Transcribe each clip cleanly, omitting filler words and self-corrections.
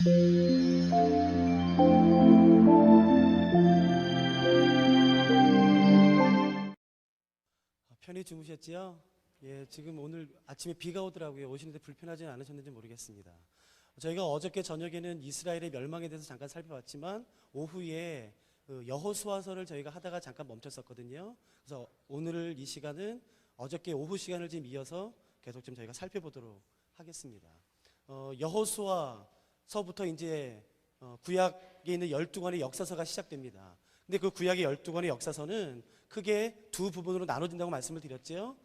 편히 주무셨지요? 예, 지금 오늘 아침에 비가 오더라고요. 오시는데 불편하지는 않으셨는지 모르겠습니다. 저희가 어저께 저녁에는 이스라엘의 멸망에 대해서 잠깐 살펴봤지만 오후에 여호수아서를 저희가 하다가 잠깐 멈췄었거든요. 그래서 오늘 이 시간은 어저께 오후 시간을 지금 이어서 계속 좀 저희가 살펴보도록 하겠습니다. 여호수아서부터 이제 구약에 있는 12권의 역사서가 시작됩니다. 근데 그 구약의 12권의 역사서는 크게 두 부분으로 나눠진다고 말씀을 드렸죠.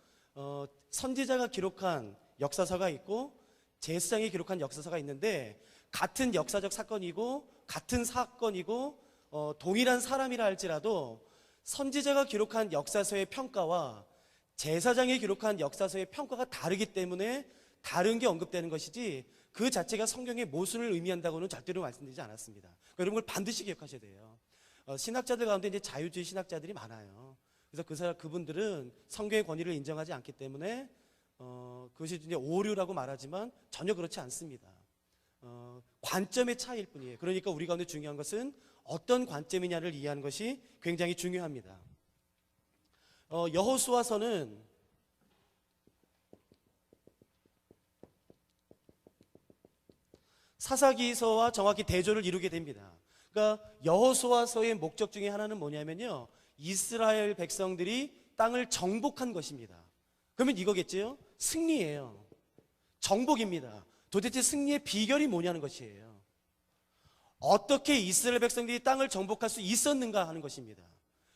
선지자가 기록한 역사서가 있고 제사장이 기록한 역사서가 있는데 같은 역사적 사건이고 같은 사건이고 동일한 사람이라 할지라도 선지자가 기록한 역사서의 평가와 제사장이 기록한 역사서의 평가가 다르기 때문에 다른 게 언급되는 것이지 그 자체가 성경의 모순을 의미한다고는 절대로 말씀드리지 않았습니다. 그러니까 이런 걸 반드시 기억하셔야 돼요. 신학자들 가운데 이제 자유주의 신학자들이 많아요. 그래서 그분들은 성경의 권위를 인정하지 않기 때문에 그것이 이제 오류라고 말하지만 전혀 그렇지 않습니다. 관점의 차이일 뿐이에요. 그러니까 우리 가운데 중요한 것은 어떤 관점이냐를 이해하는 것이 굉장히 중요합니다. 여호수아서는 사사기서와 정확히 대조를 이루게 됩니다. 그러니까 여호수아서의 목적 중에 하나는 뭐냐면요, 이스라엘 백성들이 땅을 정복한 것입니다. 그러면 이거겠죠? 승리예요. 정복입니다. 도대체 승리의 비결이 뭐냐는 것이에요. 어떻게 이스라엘 백성들이 땅을 정복할 수 있었는가 하는 것입니다.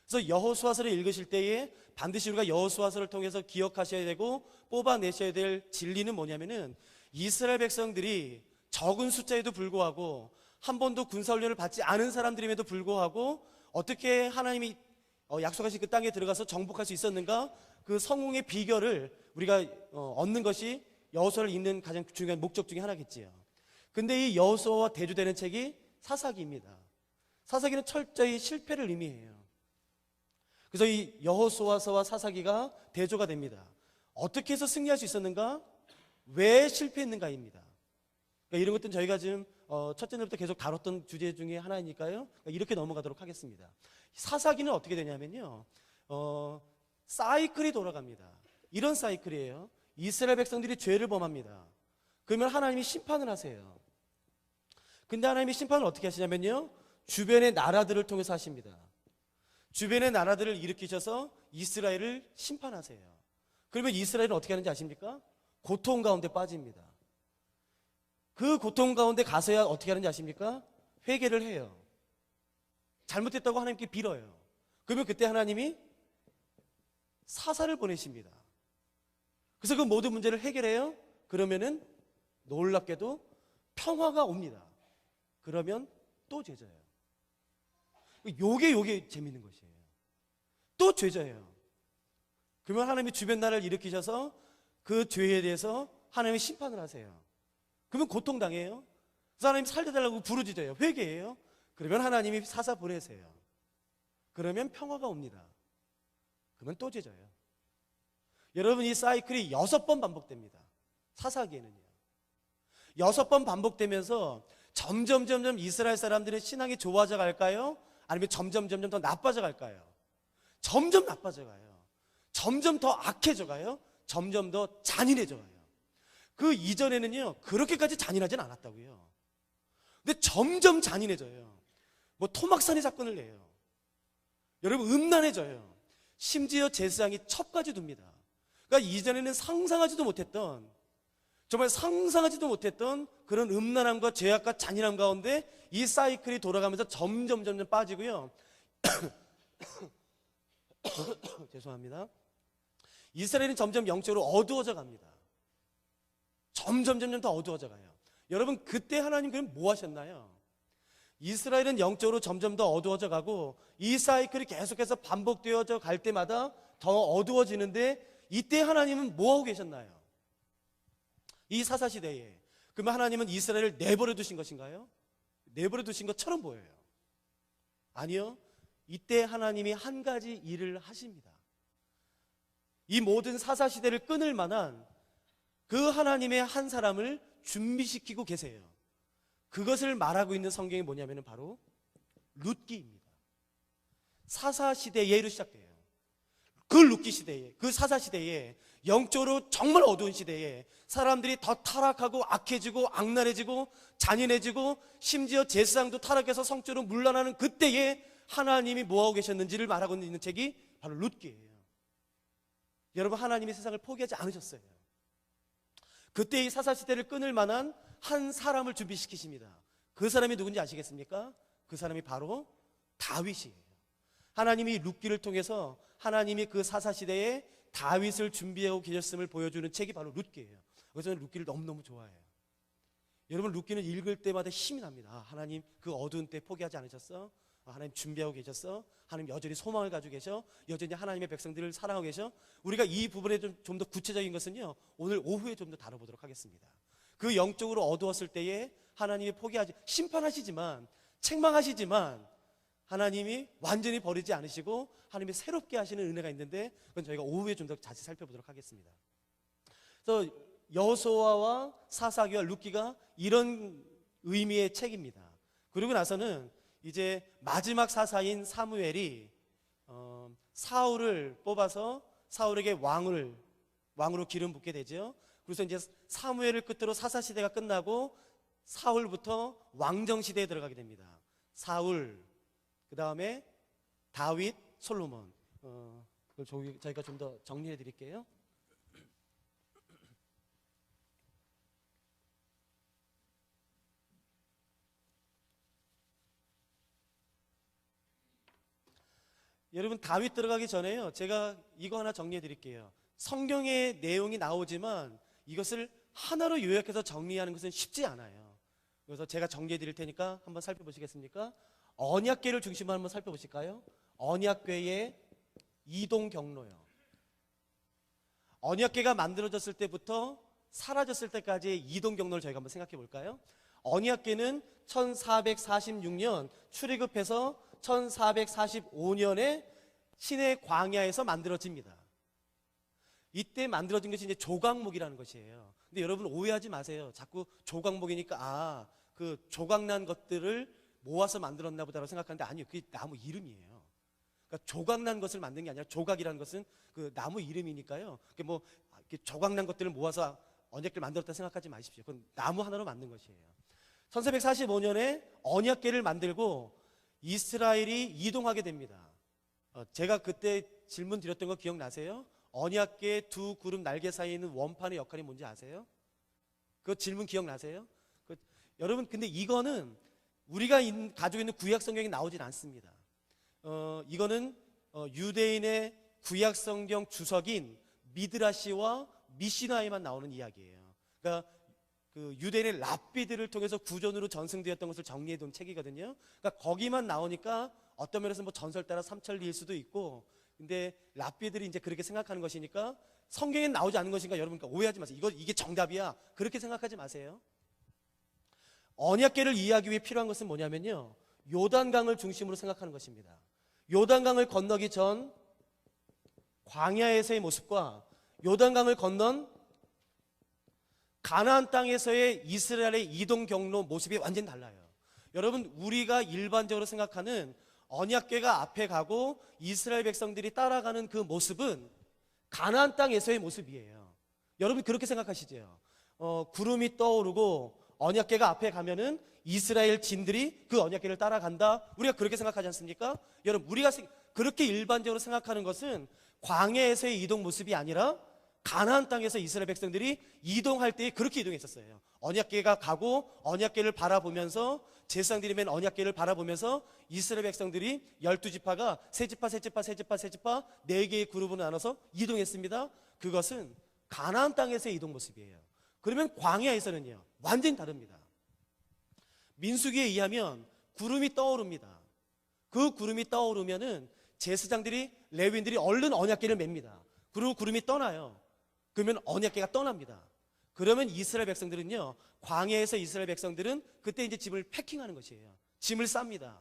그래서 여호수아서를 읽으실 때에 반드시 우리가 여호수아서를 통해서 기억하셔야 되고 뽑아내셔야 될 진리는 뭐냐면은 이스라엘 백성들이 적은 숫자에도 불구하고 한 번도 군사훈련을 받지 않은 사람들임에도 불구하고 어떻게 하나님이 약속하신 그 땅에 들어가서 정복할 수 있었는가, 그 성공의 비결을 우리가 얻는 것이 여호수아를 읽는 가장 중요한 목적 중에 하나겠지요. 근데 이 여호수아와 대조되는 책이 사사기입니다. 사사기는 철저히 실패를 의미해요. 그래서 이 여호수아서와 사사기가 대조가 됩니다. 어떻게 해서 승리할 수 있었는가, 왜 실패했는가입니다. 그러니까 이런 것들은 저희가 지금 첫째 날부터 계속 다뤘던 주제 중에 하나이니까요. 그러니까 이렇게 넘어가도록 하겠습니다. 사사기는 어떻게 되냐면요, 사이클이 돌아갑니다. 이런 사이클이에요. 이스라엘 백성들이 죄를 범합니다. 그러면 하나님이 심판을 하세요. 근데 하나님이 심판을 어떻게 하시냐면요, 주변의 나라들을 통해서 하십니다. 주변의 나라들을 일으키셔서 이스라엘을 심판하세요. 그러면 이스라엘은 어떻게 하는지 아십니까? 고통 가운데 빠집니다. 그 고통 가운데 가서야 어떻게 하는지 아십니까? 회개를 해요. 잘못했다고 하나님께 빌어요. 그러면 그때 하나님이 사사를 보내십니다. 그래서 그 모든 문제를 해결해요. 그러면은 놀랍게도 평화가 옵니다. 그러면 또 죄져요. 요게 재밌는 것이에요. 또 죄져요. 그러면 하나님이 주변 나라를 일으키셔서 그 죄에 대해서 하나님이 심판을 하세요. 그러면 고통당해요. 그래서 하나님 살려달라고 부르짖어요. 회개해요. 그러면 하나님이 사사 보내세요. 그러면 평화가 옵니다. 그러면 또 죄져요. 여러분, 이 사이클이 6번 반복됩니다. 사사기에는요. 6번 반복되면서 점점 이스라엘 사람들의 신앙이 좋아져 갈까요? 아니면 점점 더 나빠져 갈까요? 점점 나빠져 가요. 점점 더 악해져 가요. 점점 더 잔인해져 가요. 그 이전에는요, 그렇게까지 잔인하진 않았다고요. 근데 점점 잔인해져요. 뭐 토막산이 사건을 내요. 여러분, 음란해져요. 심지어 제사장이 첩까지 둡니다. 그러니까 이전에는 상상하지도 못했던, 정말 상상하지도 못했던 그런 음란함과 죄악과 잔인함 가운데 이 사이클이 돌아가면서 점점 빠지고요. 죄송합니다. 이스라엘은 점점 영적으로 어두워져 갑니다. 점점 더 어두워져 가요. 여러분, 그때 하나님 그럼 뭐 하셨나요? 이스라엘은 영적으로 점점 더 어두워져 가고 이 사이클이 계속해서 반복되어져 갈 때마다 더 어두워지는데 이때 하나님은 뭐 하고 계셨나요? 이 사사시대에. 그러면 하나님은 이스라엘을 내버려 두신 것인가요? 내버려 두신 것처럼 보여요. 아니요. 이때 하나님이 한 가지 일을 하십니다. 이 모든 사사시대를 끊을 만한 그 하나님의 한 사람을 준비시키고 계세요. 그것을 말하고 있는 성경이 뭐냐면 바로 룻기입니다. 사사시대 예로 시작돼요. 그 룻기 시대에, 그 사사시대에, 영적으로 정말 어두운 시대에 사람들이 더 타락하고 악해지고 악랄해지고 잔인해지고 심지어 제사장도 타락해서 성적으로 물러나는 그때에 하나님이 뭐하고 계셨는지를 말하고 있는 책이 바로 룻기예요. 여러분, 하나님이 세상을 포기하지 않으셨어요. 그때 이 사사시대를 끊을 만한 한 사람을 준비시키십니다. 그 사람이 누군지 아시겠습니까? 그 사람이 바로 다윗이에요. 하나님이 룻기를 통해서 하나님이 그 사사시대에 다윗을 준비하고 계셨음을 보여주는 책이 바로 룻기예요. 그래서 저는 룻기를 너무너무 좋아해요. 여러분, 룻기는 읽을 때마다 힘이 납니다. 하나님 그 어두운 때 포기하지 않으셨어? 하나님 준비하고 계셨어? 하나님 여전히 소망을 가지고 계셔? 여전히 하나님의 백성들을 사랑하고 계셔? 우리가 이 부분에 좀 더 구체적인 것은요, 오늘 오후에 좀 더 다뤄보도록 하겠습니다. 그 영적으로 어두웠을 때에 하나님이 포기하지, 심판하시지만, 책망하시지만 하나님이 완전히 버리지 않으시고 하나님이 새롭게 하시는 은혜가 있는데, 그건 저희가 오후에 좀 더 자세히 살펴보도록 하겠습니다. 그래서 여호수아와 사사기와 룻기가 이런 의미의 책입니다. 그리고 나서는 이제 마지막 사사인 사무엘이 사울을 뽑아서 사울에게 왕으로 기름 붓게 되죠. 그래서 이제 사무엘을 끝으로 사사시대가 끝나고 사울부터 왕정시대에 들어가게 됩니다. 사울, 그 다음에 다윗, 솔로몬. 그걸 저희가 좀 더 정리해 드릴게요. 여러분, 다윗 들어가기 전에요, 제가 이거 하나 정리해 드릴게요. 성경의 내용이 나오지만 이것을 하나로 요약해서 정리하는 것은 쉽지 않아요. 그래서 제가 정리해 드릴 테니까 한번 살펴보시겠습니까? 언약궤를 중심으로 한번 살펴보실까요? 언약궤의 이동 경로요. 언약궤가 만들어졌을 때부터 사라졌을 때까지의 이동 경로를 저희가 한번 생각해 볼까요? 언약궤는 1446년 출애굽해서 1445년에 시내 광야에서 만들어집니다. 이때 만들어진 것이 이제 조각목이라는 것이에요. 근데 여러분 오해하지 마세요. 자꾸 조각목이니까 그 조각난 것들을 모아서 만들었나 보다라고 생각하는데, 아니요, 그게 나무 이름이에요. 그러니까 조각난 것을 만든 게 아니라, 조각이라는 것은 그 나무 이름이니까요. 뭐 이렇게 조각난 것들을 모아서 언약궤를 만들었다 생각하지 마십시오. 그건 나무 하나로 만든 것이에요. 1445년에 언약궤를 만들고 이스라엘이 이동하게 됩니다. 제가 그때 질문 드렸던 거 기억나세요? 언약궤 두 구름 날개 사이에 있는 원판의 역할이 뭔지 아세요? 그 질문 기억나세요? 여러분, 근데 이거는 우리가 가지고 있는 구약 성경에 나오진 않습니다. 이거는 유대인의 구약 성경 주석인 미드라시와 미시나에만 나오는 이야기예요. 그러니까 그 유대인의 랍비들을 통해서 구전으로 전승되었던 것을 정리해 둔 책이거든요. 그러니까 거기만 나오니까 어떤 면에서 뭐 전설 따라 삼천리일 수도 있고, 근데 랍비들이 이제 그렇게 생각하는 것이니까 성경에 나오지 않는 것인가, 여러분 오해하지 마세요. 이게 정답이야, 그렇게 생각하지 마세요. 언약궤를 이해하기 위해 필요한 것은 뭐냐면요, 요단강을 중심으로 생각하는 것입니다. 요단강을 건너기 전 광야에서의 모습과 요단강을 건넌 가나안 땅에서의 이스라엘의 이동 경로 모습이 완전히 달라요. 여러분, 우리가 일반적으로 생각하는 언약궤가 앞에 가고 이스라엘 백성들이 따라가는 그 모습은 가나안 땅에서의 모습이에요. 여러분 그렇게 생각하시죠? 구름이 떠오르고 언약궤가 앞에 가면은 이스라엘 진들이 그 언약궤를 따라간다, 우리가 그렇게 생각하지 않습니까? 여러분, 우리가 그렇게 일반적으로 생각하는 것은 광야에서의 이동 모습이 아니라 가나안 땅에서 이스라엘 백성들이 이동할 때 그렇게 이동했었어요. 언약궤가 가고 언약궤를 바라보면서, 제사장들이 맨 언약궤를 바라보면서 이스라엘 백성들이 12지파가 세 지파 4개의 그룹으로 나눠서 이동했습니다. 그것은 가나안 땅에서의 이동 모습이에요. 그러면 광야에서는요, 완전히 다릅니다. 민수기에 의하면 구름이 떠오릅니다. 그 구름이 떠오르면은 제사장들이, 레위인들이 얼른 언약궤를 맵니다. 그리고 구름이 떠나요. 그러면 언약궤가 떠납니다. 그러면 이스라엘 백성들은요, 광야에서 이스라엘 백성들은 그때 이제 짐을 패킹하는 것이에요. 짐을 쌉니다.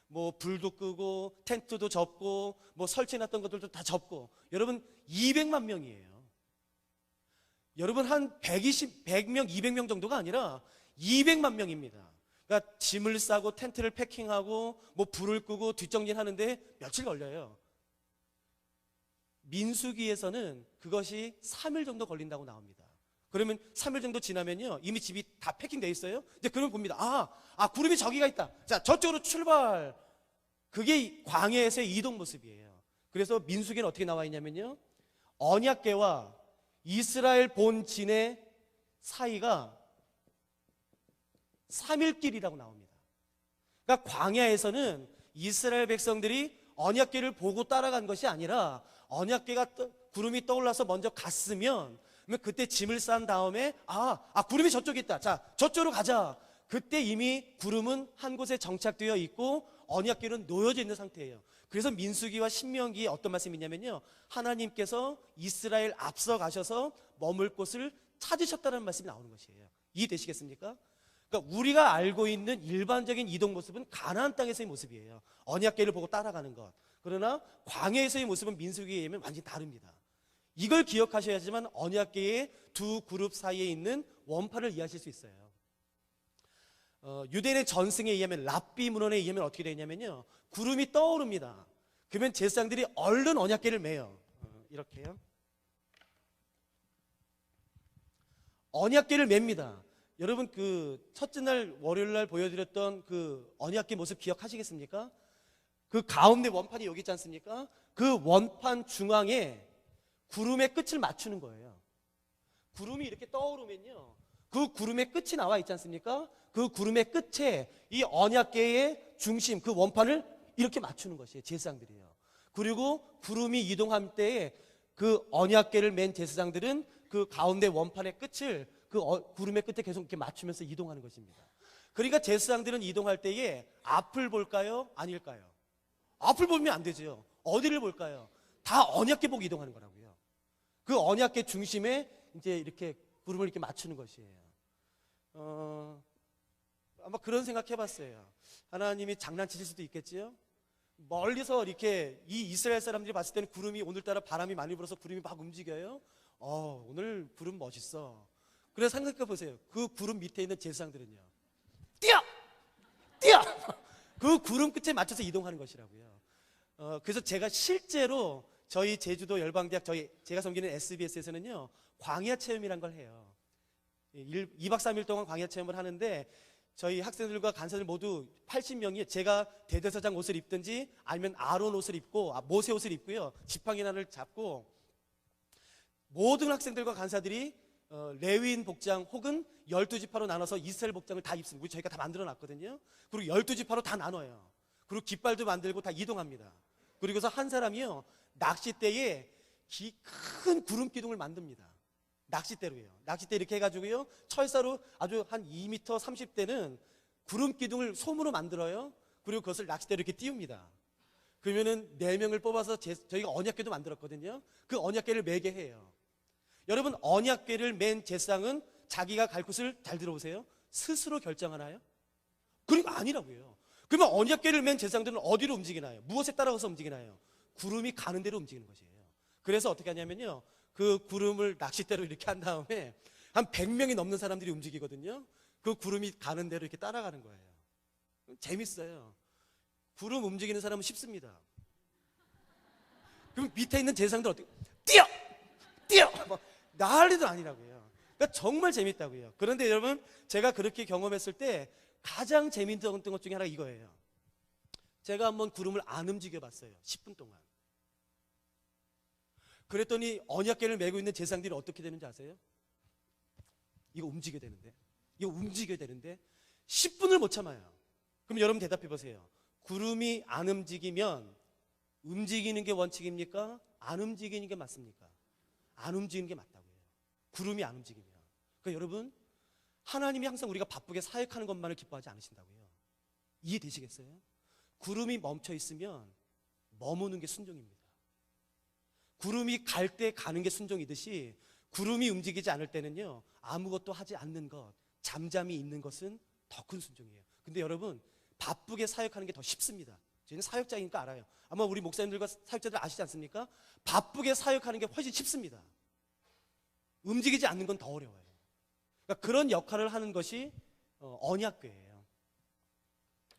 뭐 불도 끄고 텐트도 접고 뭐 설치해놨던 것들도 다 접고. 여러분 200만 명이에요. 여러분 한 100명, 200명 정도가 아니라 200만 명입니다. 그러니까 짐을 싸고 텐트를 패킹하고 뭐 불을 끄고 뒷정진하는데 며칠 걸려요. 민수기에서는 그것이 3일 정도 걸린다고 나옵니다. 그러면 3일 정도 지나면요, 이미 집이 다 패킹되어 있어요. 이제 그러면 봅니다. 구름이 저기가 있다. 자, 저쪽으로 출발. 그게 광야에서의 이동 모습이에요. 그래서 민수기는 어떻게 나와 있냐면요, 언약궤와 이스라엘 본진의 사이가 3일 길이라고 나옵니다. 그러니까 광야에서는 이스라엘 백성들이 언약궤를 보고 따라간 것이 아니라 언약궤가 구름이 떠올라서 먼저 갔으면 그때 짐을 싼 다음에 구름이 저쪽에 있다. 자, 저쪽으로 가자. 그때 이미 구름은 한 곳에 정착되어 있고 언약궤는 놓여져 있는 상태예요. 그래서 민수기와 신명기에 어떤 말씀이 있냐면요, 하나님께서 이스라엘 앞서 가셔서 머물 곳을 찾으셨다는 말씀이 나오는 것이에요. 이해되시겠습니까? 그러니까 우리가 알고 있는 일반적인 이동 모습은 가나안 땅에서의 모습이에요. 언약궤를 보고 따라가는 것. 그러나 광야에서의 모습은 민수기에 의하면 완전히 다릅니다. 이걸 기억하셔야지만 언약궤의 두 그룹 사이에 있는 원판을 이해하실 수 있어요. 유대인의 전승에 의하면, 랍비 문헌에 의하면 어떻게 되냐면요, 구름이 떠오릅니다. 그러면 제사장들이 얼른 언약궤를 메요. 이렇게요. 언약궤를 맵니다. 여러분, 그 첫째 날 월요일 날 보여드렸던 그 언약궤 모습 기억하시겠습니까? 그 가운데 원판이 여기 있지 않습니까? 그 원판 중앙에 구름의 끝을 맞추는 거예요. 구름이 이렇게 떠오르면요, 그 구름의 끝이 나와 있지 않습니까? 그 구름의 끝에 이 언약궤의 중심, 그 원판을 이렇게 맞추는 것이에요, 제사장들이요. 그리고 구름이 이동할 때에 그 언약궤를 맨 제사장들은 그 가운데 원판의 끝을 그 구름의 끝에 계속 이렇게 맞추면서 이동하는 것입니다. 그러니까 제사장들은 이동할 때에 앞을 볼까요? 아닐까요? 앞을 보면 안 되죠. 어디를 볼까요? 다 언약궤 보고 이동하는 거라고요. 그 언약궤 중심에 이제 이렇게 구름을 이렇게 맞추는 것이에요. 아마 그런 생각 해봤어요. 하나님이 장난치실 수도 있겠지요. 멀리서 이렇게 이 이스라엘 사람들이 봤을 때는 구름이, 오늘따라 바람이 많이 불어서 구름이 막 움직여요. 오늘 구름 멋있어. 그래서 생각해 보세요. 그 구름 밑에 있는 제사장들은요, 뛰어! 그 구름 끝에 맞춰서 이동하는 것이라고요. 그래서 제가 실제로 저희 제주도 열방대학, 제가 섬기는 SBS에서는요, 광야 체험이란 걸 해요. 2박 3일 동안 광야 체험을 하는데, 저희 학생들과 간사들 모두 80명이 제가 대제사장 옷을 입든지 아니면 아론 옷을 입고, 모세 옷을 입고요, 지팡이난을 잡고, 모든 학생들과 간사들이 레위인 복장 혹은 12지파로 나눠서 이스라엘 복장을 다 입습니다. 저희가 다 만들어 놨거든요. 그리고 12지파로 다 나눠요. 그리고 깃발도 만들고 다 이동합니다. 그리고서 한 사람이요, 낚싯대에 큰 구름 기둥을 만듭니다. 낚싯대로요. 낚싯대 이렇게 해가지고요, 철사로 아주 한 2m 30대는 구름 기둥을 솜으로 만들어요. 그리고 그것을 낚싯대로 이렇게 띄웁니다. 그러면은 4명을 뽑아서 저희가 언약궤도 만들었거든요. 그 언약궤를 매게 해요. 여러분, 언약궤를 맨 제사장은 자기가 갈 곳을, 잘 들어보세요, 스스로 결정하나요? 그러니까 아니라고요. 그러면 언약궤를 맨 제사장들은 어디로 움직이나요? 무엇에 따라가서 움직이나요? 구름이 가는 대로 움직이는 것이에요. 그래서 어떻게 하냐면요, 그 구름을 낚싯대로 이렇게 한 다음에 한 100명이 넘는 사람들이 움직이거든요. 그 구름이 가는 대로 이렇게 따라가는 거예요. 재밌어요. 구름 움직이는 사람은 쉽습니다. 그럼 밑에 있는 제사장들 어떻게, 뛰어! 난리도 아니라고요. 그러니까 정말 재밌다고요. 그런데 여러분, 제가 그렇게 경험했을 때 가장 재밌었던 것 중에 하나가 이거예요. 제가 한번 구름을 안 움직여 봤어요. 10분 동안. 그랬더니 언약궤를 메고 있는 제사장들이 어떻게 되는지 아세요? 이거 움직여야 되는데 10분을 못 참아요. 그럼 여러분 대답해 보세요. 구름이 안 움직이면 움직이는 게 원칙입니까? 안 움직이는 게 맞습니까? 안 움직이는 게 맞다고요. 구름이 안 움직이면. 그러니까 여러분, 하나님이 항상 우리가 바쁘게 사역하는 것만을 기뻐하지 않으신다고요. 이해되시겠어요? 구름이 멈춰 있으면 머무는 게 순종입니다. 구름이 갈 때 가는 게 순종이듯이, 구름이 움직이지 않을 때는요, 아무것도 하지 않는 것, 잠잠히 있는 것은 더 큰 순종이에요. 근데 여러분, 바쁘게 사역하는 게 더 쉽습니다. 저희는 사역자이니까 알아요. 아마 우리 목사님들과 사역자들 아시지 않습니까? 바쁘게 사역하는 게 훨씬 쉽습니다. 움직이지 않는 건 더 어려워요. 그러니까 그런 역할을 하는 것이 언약궤예요.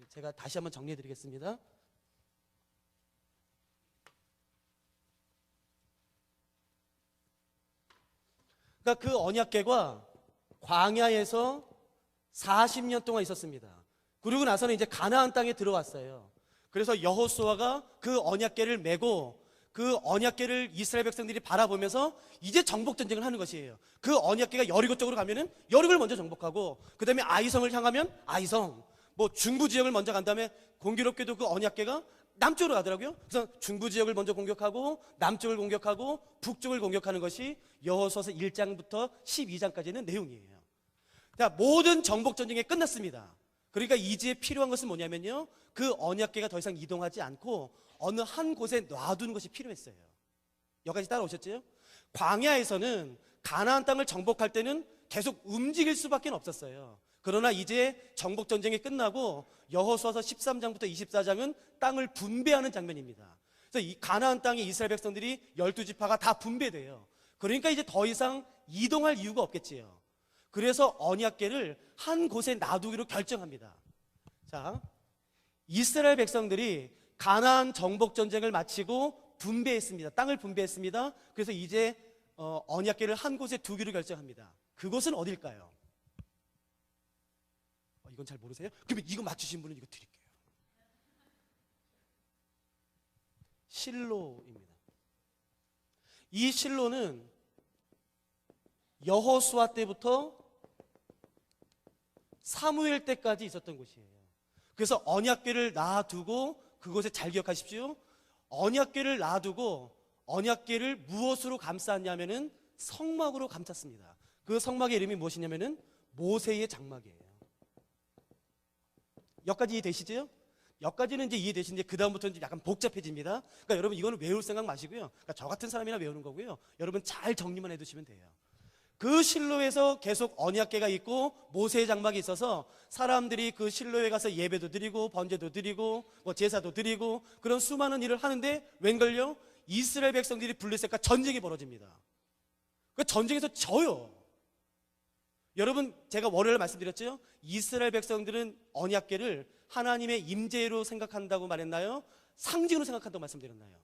제가 다시 한번 정리해 드리겠습니다. 그러니까 그 언약궤가 광야에서 40년 동안 있었습니다. 그리고 나서는 이제 가나안 땅에 들어왔어요. 그래서 여호수아가 그 언약궤를 메고 그 언약궤를 이스라엘 백성들이 바라보면서 이제 정복 전쟁을 하는 것이에요. 그 언약궤가 여리고 쪽으로 가면은 여리고를 먼저 정복하고, 그 다음에 아이성을 향하면 아이성, 뭐 중부 지역을 먼저 간 다음에 공교롭게도 그 언약궤가 남쪽으로 가더라고요. 그래서 중부 지역을 먼저 공격하고 남쪽을 공격하고 북쪽을 공격하는 것이 여호수아서 1장부터 12장까지는 내용이에요. 자, 모든 정복 전쟁이 끝났습니다. 그러니까 이제 필요한 것은 뭐냐면요, 그 언약궤가 더 이상 이동하지 않고 어느 한 곳에 놔두는 것이 필요했어요. 여기까지 따라오셨죠? 광야에서는 가나안 땅을 정복할 때는 계속 움직일 수밖에 없었어요. 그러나 이제 정복 전쟁이 끝나고 여호수아서 13장부터 24장은 땅을 분배하는 장면입니다. 그래서 이 가나안 땅에 이스라엘 백성들이 12지파가 다 분배돼요. 그러니까 이제 더 이상 이동할 이유가 없겠지요. 그래서 언약궤를 한 곳에 놔두기로 결정합니다. 자, 이스라엘 백성들이 가나안 정복 전쟁을 마치고 분배했습니다. 땅을 분배했습니다. 그래서 이제 언약궤를 한 곳에 두기로 결정합니다. 그곳은 어딜까요? 이건 잘 모르세요? 그러면 이거 맞추신 분은 이거 드릴게요. 실로입니다. 이 실로는 여호수아 때부터 사무엘 때까지 있었던 곳이에요. 그래서 언약궤를 놔두고, 그곳에 잘 기억하십시오. 언약궤를 놔두고 언약궤를 무엇으로 감쌌냐면은 성막으로 감쌌습니다. 그 성막의 이름이 무엇이냐면은 모세의 장막이에요. 여기까지 이해되시죠? 여기까지는 이제 이해되시는데 그 다음부터는 약간 복잡해집니다. 그러니까 여러분 이거는 외울 생각 마시고요. 그러니까 저 같은 사람이나 외우는 거고요. 여러분 잘 정리만 해두시면 돼요. 그 실로에서 계속 언약궤가 있고 모세의 장막이 있어서 사람들이 그 실로에 가서 예배도 드리고 번제도 드리고 뭐 제사도 드리고 그런 수많은 일을 하는데 웬걸요? 이스라엘 백성들이 블레셋과 전쟁이 벌어집니다. 그 전쟁에서 져요. 여러분, 제가 월요일에 말씀드렸죠? 이스라엘 백성들은 언약궤를 하나님의 임재로 생각한다고 말했나요? 상징으로 생각한다고 말씀드렸나요?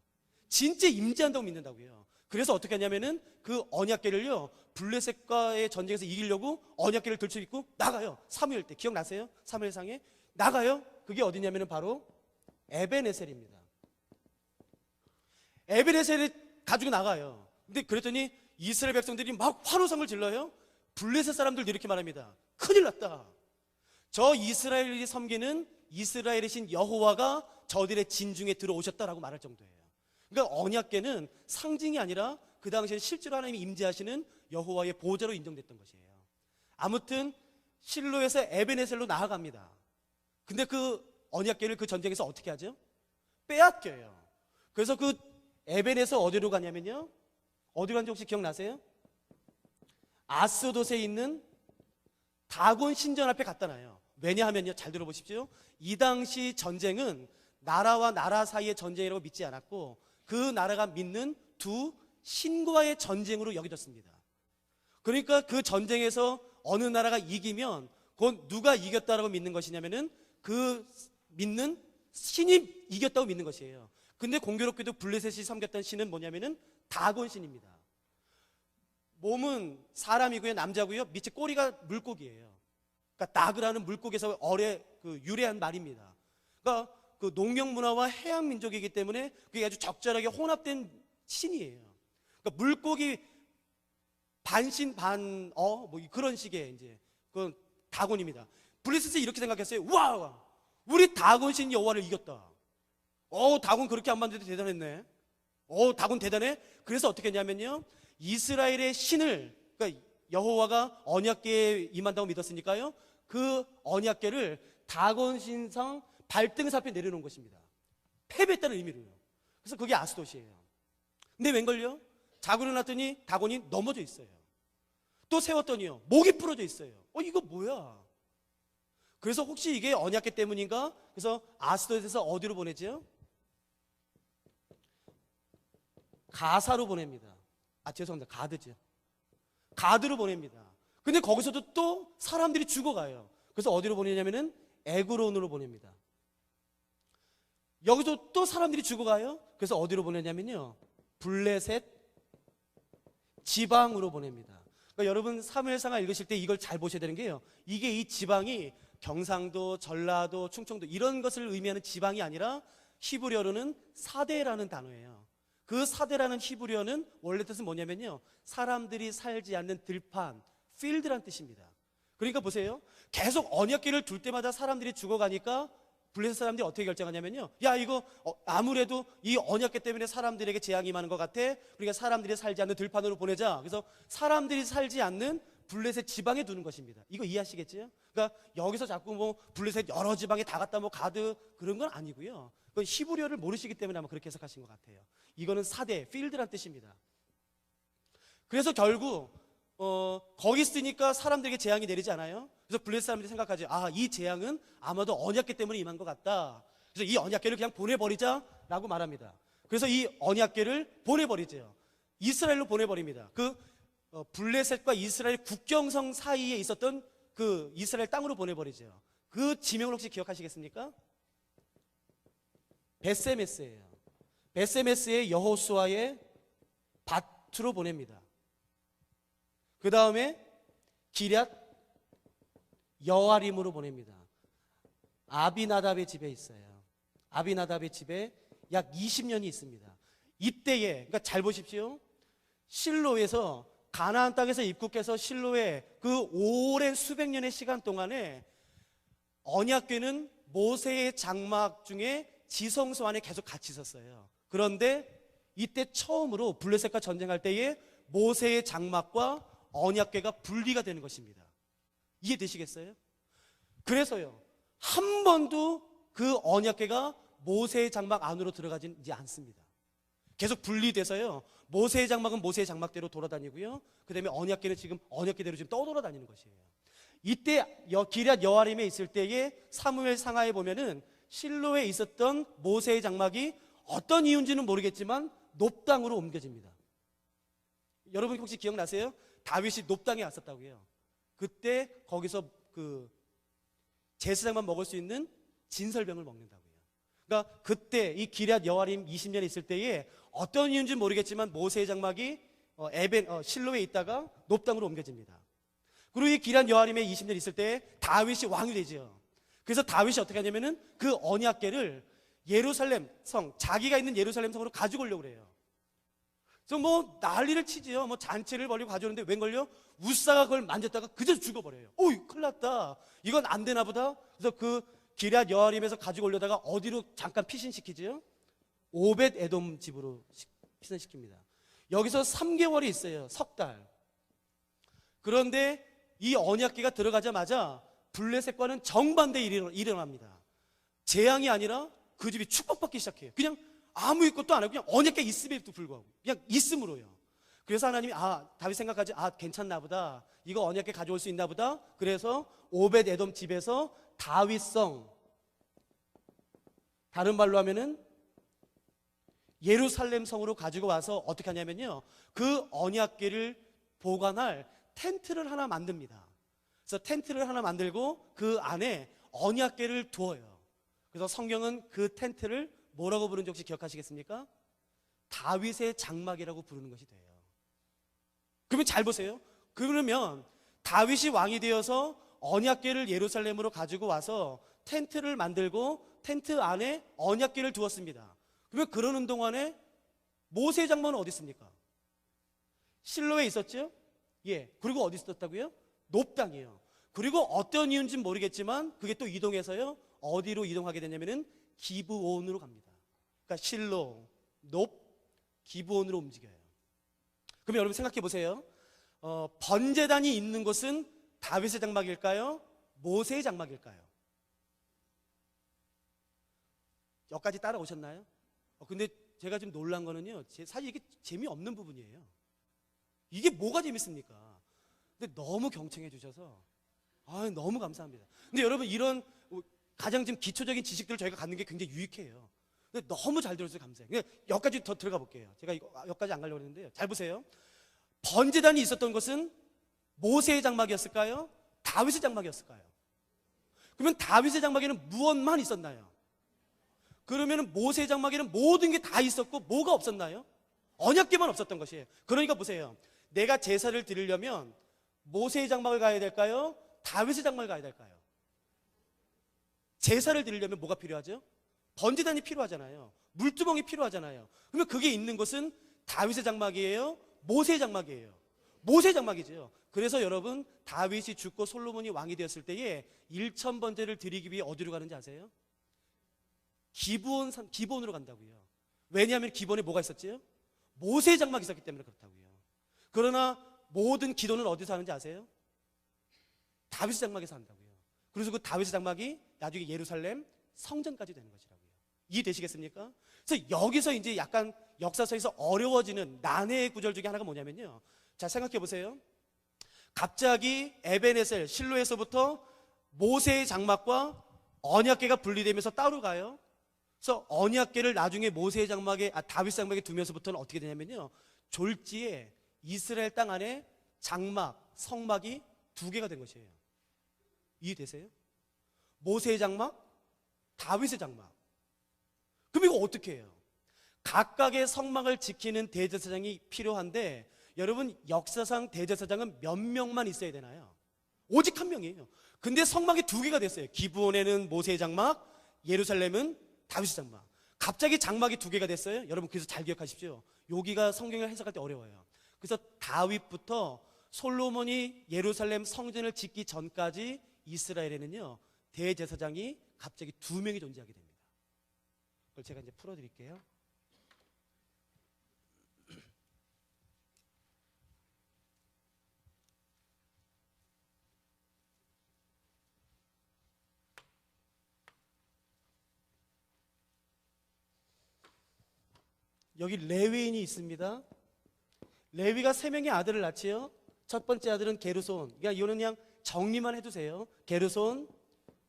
진짜 임재한다고 믿는다고요. 그래서 어떻게 하냐면은 그 언약궤를요, 블레셋과의 전쟁에서 이기려고 언약궤를 들쳐입고 나가요. 사무엘 때 기억나세요? 사무엘상에 나가요. 그게 어디냐면은 바로 에벤에셀입니다. 에벤에셀을 가지고 나가요. 근데 그랬더니 이스라엘 백성들이 막 환호성을 질러요. 블레셋 사람들도 이렇게 말합니다. 큰일 났다. 저 이스라엘이 섬기는 이스라엘의 신 여호와가 저들의 진중에 들어오셨다라고 말할 정도예요. 그러니까 언약궤는 상징이 아니라 그 당시에 실제로 하나님이 임재하시는 여호와의 보좌로 인정됐던 것이에요. 아무튼 실로에서 에벤에셀로 나아갑니다. 근데 그 언약궤를 그 전쟁에서 어떻게 하죠? 빼앗겨요. 그래서 그 에벤에서 어디로 가냐면요, 어디로 간지 혹시 기억나세요? 아스돗에 있는 다곤 신전 앞에 갖다 놔요. 왜냐하면요, 잘 들어보십시오. 이 당시 전쟁은 나라와 나라 사이의 전쟁이라고 믿지 않았고 그 나라가 믿는 두 신과의 전쟁으로 여겨졌습니다. 그러니까 그 전쟁에서 어느 나라가 이기면 그건 누가 이겼다라고 믿는 것이냐면은 그 믿는 신이 이겼다고 믿는 것이에요. 근데 공교롭게도 블레셋이 섬겼던 신은 뭐냐면은 다곤 신입니다. 몸은 사람이고요, 남자고요, 밑에 꼬리가 물고기예요. 그러니까 나그라는 물고기에서 유래한 말입니다. 그러니까 그 농경 문화와 해양 민족이기 때문에 그게 아주 적절하게 혼합된 신이에요. 그러니까 물고기 반신 반어 뭐 그런 식의 이제 그 다곤입니다. 블레셋이 이렇게 생각했어요. 와, 우리 다곤 신 여호와를 이겼다. 다곤 그렇게 안 만들어도 대단했네. 다곤 대단해. 그래서 어떻게 했냐면요, 이스라엘의 신을, 그러니까 여호와가 언약궤에 임한다고 믿었으니까요, 그 언약궤를 다곤 신상 발등에서 앞에 내려놓은 것입니다. 패배했다는 의미로요. 그래서 그게 아스돗이에요. 근데 웬걸요? 자고 일어났더니 다곤이 넘어져 있어요. 또 세웠더니요, 목이 부러져 있어요. 이거 뭐야? 그래서 혹시 이게 언약궤 때문인가? 그래서 아스돗에서 어디로 보내죠? 가사로 보냅니다. 죄송합니다. 가드죠. 가드로 보냅니다. 근데 거기서도 또 사람들이 죽어가요. 그래서 어디로 보내냐면은 에그론으로 보냅니다. 여기서 또 사람들이 죽어가요. 그래서 어디로 보내냐면요, 블레셋 지방으로 보냅니다. 그러니까 여러분 사무엘상하 읽으실 때 이걸 잘 보셔야 되는 게요, 이게 이 지방이 경상도, 전라도, 충청도 이런 것을 의미하는 지방이 아니라 히브리어로는 사대라는 단어예요. 그 사대라는 히브리어는 원래 뜻은 뭐냐면요, 사람들이 살지 않는 들판, 필드란 뜻입니다. 그러니까 보세요, 계속 언약궤를 둘 때마다 사람들이 죽어가니까 블레셋 사람들이 어떻게 결정하냐면요, 야 이거 아무래도 이 언약궤 때문에 사람들에게 재앙이 많은 것 같아, 그러니까 사람들이 살지 않는 들판으로 보내자. 그래서 사람들이 살지 않는 블레셋 지방에 두는 것입니다. 이거 이해하시겠죠? 그러니까 여기서 자꾸 뭐 블레셋 여러 지방에 다 갔다 뭐 가드 그런 건 아니고요, 그건 히브리어를 모르시기 때문에 아마 그렇게 해석하신 것 같아요. 이거는 사대, 필드란 뜻입니다. 그래서 결국 거기 있으니까 사람들에게 재앙이 내리지 않아요. 그래서 블레셋 사람들이 생각하지, 이 재앙은 아마도 언약궤 때문에 임한 것 같다. 그래서 이 언약궤를 그냥 보내버리자라고 말합니다. 그래서 이 언약궤를 보내버리죠. 이스라엘로 보내버립니다. 블레셋과 이스라엘 국경성 사이에 있었던 그 이스라엘 땅으로 보내버리죠. 그 지명을 혹시 기억하시겠습니까? 베세메스예요. 베세메스의 여호수아의 밭으로 보냅니다. 그 다음에 기럇 여아림으로 보냅니다. 아비나답의 집에 있어요. 아비나답의 집에 약 20년이 있습니다. 이때에, 그러니까 잘 보십시오, 실로에서 가나안 땅에서 입국해서 실로에 그 오랜 수백 년의 시간 동안에 언약궤는 모세의 장막 중에 지성소 안에 계속 같이 있었어요. 그런데 이때 처음으로 블레셋과 전쟁할 때에 모세의 장막과 언약궤가 분리가 되는 것입니다. 이해되시겠어요? 그래서요, 한 번도 그 언약궤가 모세의 장막 안으로 들어가지 않습니다. 계속 분리돼서요, 모세의 장막은 모세의 장막대로 돌아다니고요, 그 다음에 언약궤는 지금 언약궤대로 지금 떠돌아다니는 것이에요. 이때 기럇 여아림에 있을 때에 사무엘 상하에 보면은 실로에 있었던 모세의 장막이 어떤 이유인지는 모르겠지만 높당으로 옮겨집니다. 여러분 혹시 기억나세요? 다윗이 높당에 왔었다고요. 그때 거기서 그 제사장만 먹을 수 있는 진설병을 먹는다고요. 그러니까 그때 이 기럇 여아림 20년에 있을 때에 어떤 이유인지 모르겠지만 모세의 장막이 실로에 있다가 높당으로 옮겨집니다. 그리고 이 기럇 여아림에 20년 있을 때 다윗이 왕이 되죠. 그래서 다윗이 어떻게 하냐면은 그 언약궤를 예루살렘 성, 자기가 있는 예루살렘 성으로 가지고 오려고 그래요. 그래서 뭐 난리를 치지요. 뭐 잔치를 벌이고 가져오는데 웬걸요? 우사가 그걸 만졌다가 그저 죽어버려요. 오이, 큰일 났다. 이건 안 되나 보다. 그래서 그 기럇 여아림에서 가지고 오려다가 어디로 잠깐 피신시키지요? 오벳 에돔 집으로 피신시킵니다. 여기서 3개월이 있어요. 석 달. 그런데 이 언약궤가 들어가자마자 블레셋과는 정반대 일이 일어납니다. 재앙이 아니라 그 집이 축복받기 시작해요. 그냥 아무 것도 안 하고 그냥 언약궤 있음에도 불구하고 그냥 있음으로요. 그래서 하나님이 다윗 생각하지, 괜찮나 보다, 이거 언약궤 가져올 수 있나 보다. 그래서 오벳 에돔 집에서 다윗성, 다른 말로 하면은 예루살렘 성으로 가지고 와서 어떻게 하냐면요, 그 언약궤를 보관할 텐트를 하나 만듭니다. 그래서 텐트를 하나 만들고 그 안에 언약궤를 두어요. 그래서 성경은 그 텐트를 뭐라고 부르는지 혹시 기억하시겠습니까? 다윗의 장막이라고 부르는 것이 돼요. 그러면 잘 보세요. 그러면 다윗이 왕이 되어서 언약궤를 예루살렘으로 가지고 와서 텐트를 만들고 텐트 안에 언약궤를 두었습니다. 그러면 그러는 동안에 모세의 장막은 어디 있습니까? 실로에 있었죠? 예. 그리고 어디 있었다고요? 높당이에요. 그리고 어떤 이유인지는 모르겠지만 그게 또 이동해서요, 어디로 이동하게 되냐면은 기브온으로 갑니다. 그러니까 실로, 높, 기브온으로 움직여요. 그럼 여러분 생각해 보세요. 번제단이 있는 곳은 다윗의 장막일까요? 모세의 장막일까요? 여기까지 따라오셨나요? 근데 제가 좀 놀란 거는요, 사실 이게 재미없는 부분이에요. 이게 뭐가 재밌습니까? 근데 너무 경청해 주셔서 너무 감사합니다. 근데 여러분, 이런 가장 좀 기초적인 지식들을 저희가 갖는 게 굉장히 유익해요. 근데 너무 잘 들어줘서 감사해요. 그냥 여기까지 더 들어가 볼게요. 제가 여기까지 안 가려고 했는데요, 잘 보세요. 번제단이 있었던 것은 모세의 장막이었을까요? 다윗의 장막이었을까요? 그러면 다윗의 장막에는 무엇만 있었나요? 그러면 모세 장막에는 모든 게 다 있었고 뭐가 없었나요? 언약궤만 없었던 것이에요. 그러니까 보세요. 내가 제사를 드리려면 모세의 장막을 가야 될까요? 다윗의 장막을 가야 될까요? 제사를 드리려면 뭐가 필요하죠? 번제단이 필요하잖아요. 물두멍이 필요하잖아요. 그러면 그게 있는 곳은 다윗의 장막이에요? 모세의 장막이에요? 모세의 장막이죠. 그래서 여러분, 다윗이 죽고 솔로몬이 왕이 되었을 때에 1,000번제를 드리기 위해 어디로 가는지 아세요? 기브온으로 간다고요. 왜냐하면 기브온에 뭐가 있었지요? 모세의 장막이 있었기 때문에 그렇다고요. 그러나 모든 기도는 어디서 하는지 아세요? 다윗의 장막에서 한다고요. 그래서 그 다윗의 장막이 나중에 예루살렘 성전까지 되는 것이라고요. 이해되시겠습니까? 그래서 여기서 이제 약간 역사서에서 어려워지는 난해의 구절 중에 하나가 뭐냐면요. 자, 생각해 보세요. 갑자기 에벤에셀 실로에서부터 모세의 장막과 언약궤가 분리되면서 따로 가요. 그래서 언약궤를 나중에 모세의 장막에 다윗 장막에 두면서부터는 어떻게 되냐면요. 졸지에 이스라엘 땅 안에 장막, 성막이 2개가 된 것이에요. 이해되세요? 모세의 장막, 다윗의 장막. 그럼 이거 어떻게 해요? 각각의 성막을 지키는 대제사장이 필요한데 여러분, 역사상 대제사장은 몇 명만 있어야 되나요? 오직 1명이에요. 근데 성막이 2개가 됐어요. 기브온에는 모세의 장막, 예루살렘은 다윗의 장막. 갑자기 장막이 2개가 됐어요. 여러분, 그래서 잘 기억하십시오. 여기가 성경을 해석할 때 어려워요. 그래서 다윗부터 솔로몬이 예루살렘 성전을 짓기 전까지 이스라엘에는요, 대제사장이 갑자기 2명이 존재하게 됩니다. 그걸 제가 이제 풀어드릴게요. 여기 레위인이 있습니다. 레위가 3명의 아들을 낳지요. 첫 번째 아들은 게르손. 그러니까 이거는 그냥 정리만 해두세요. 게르손,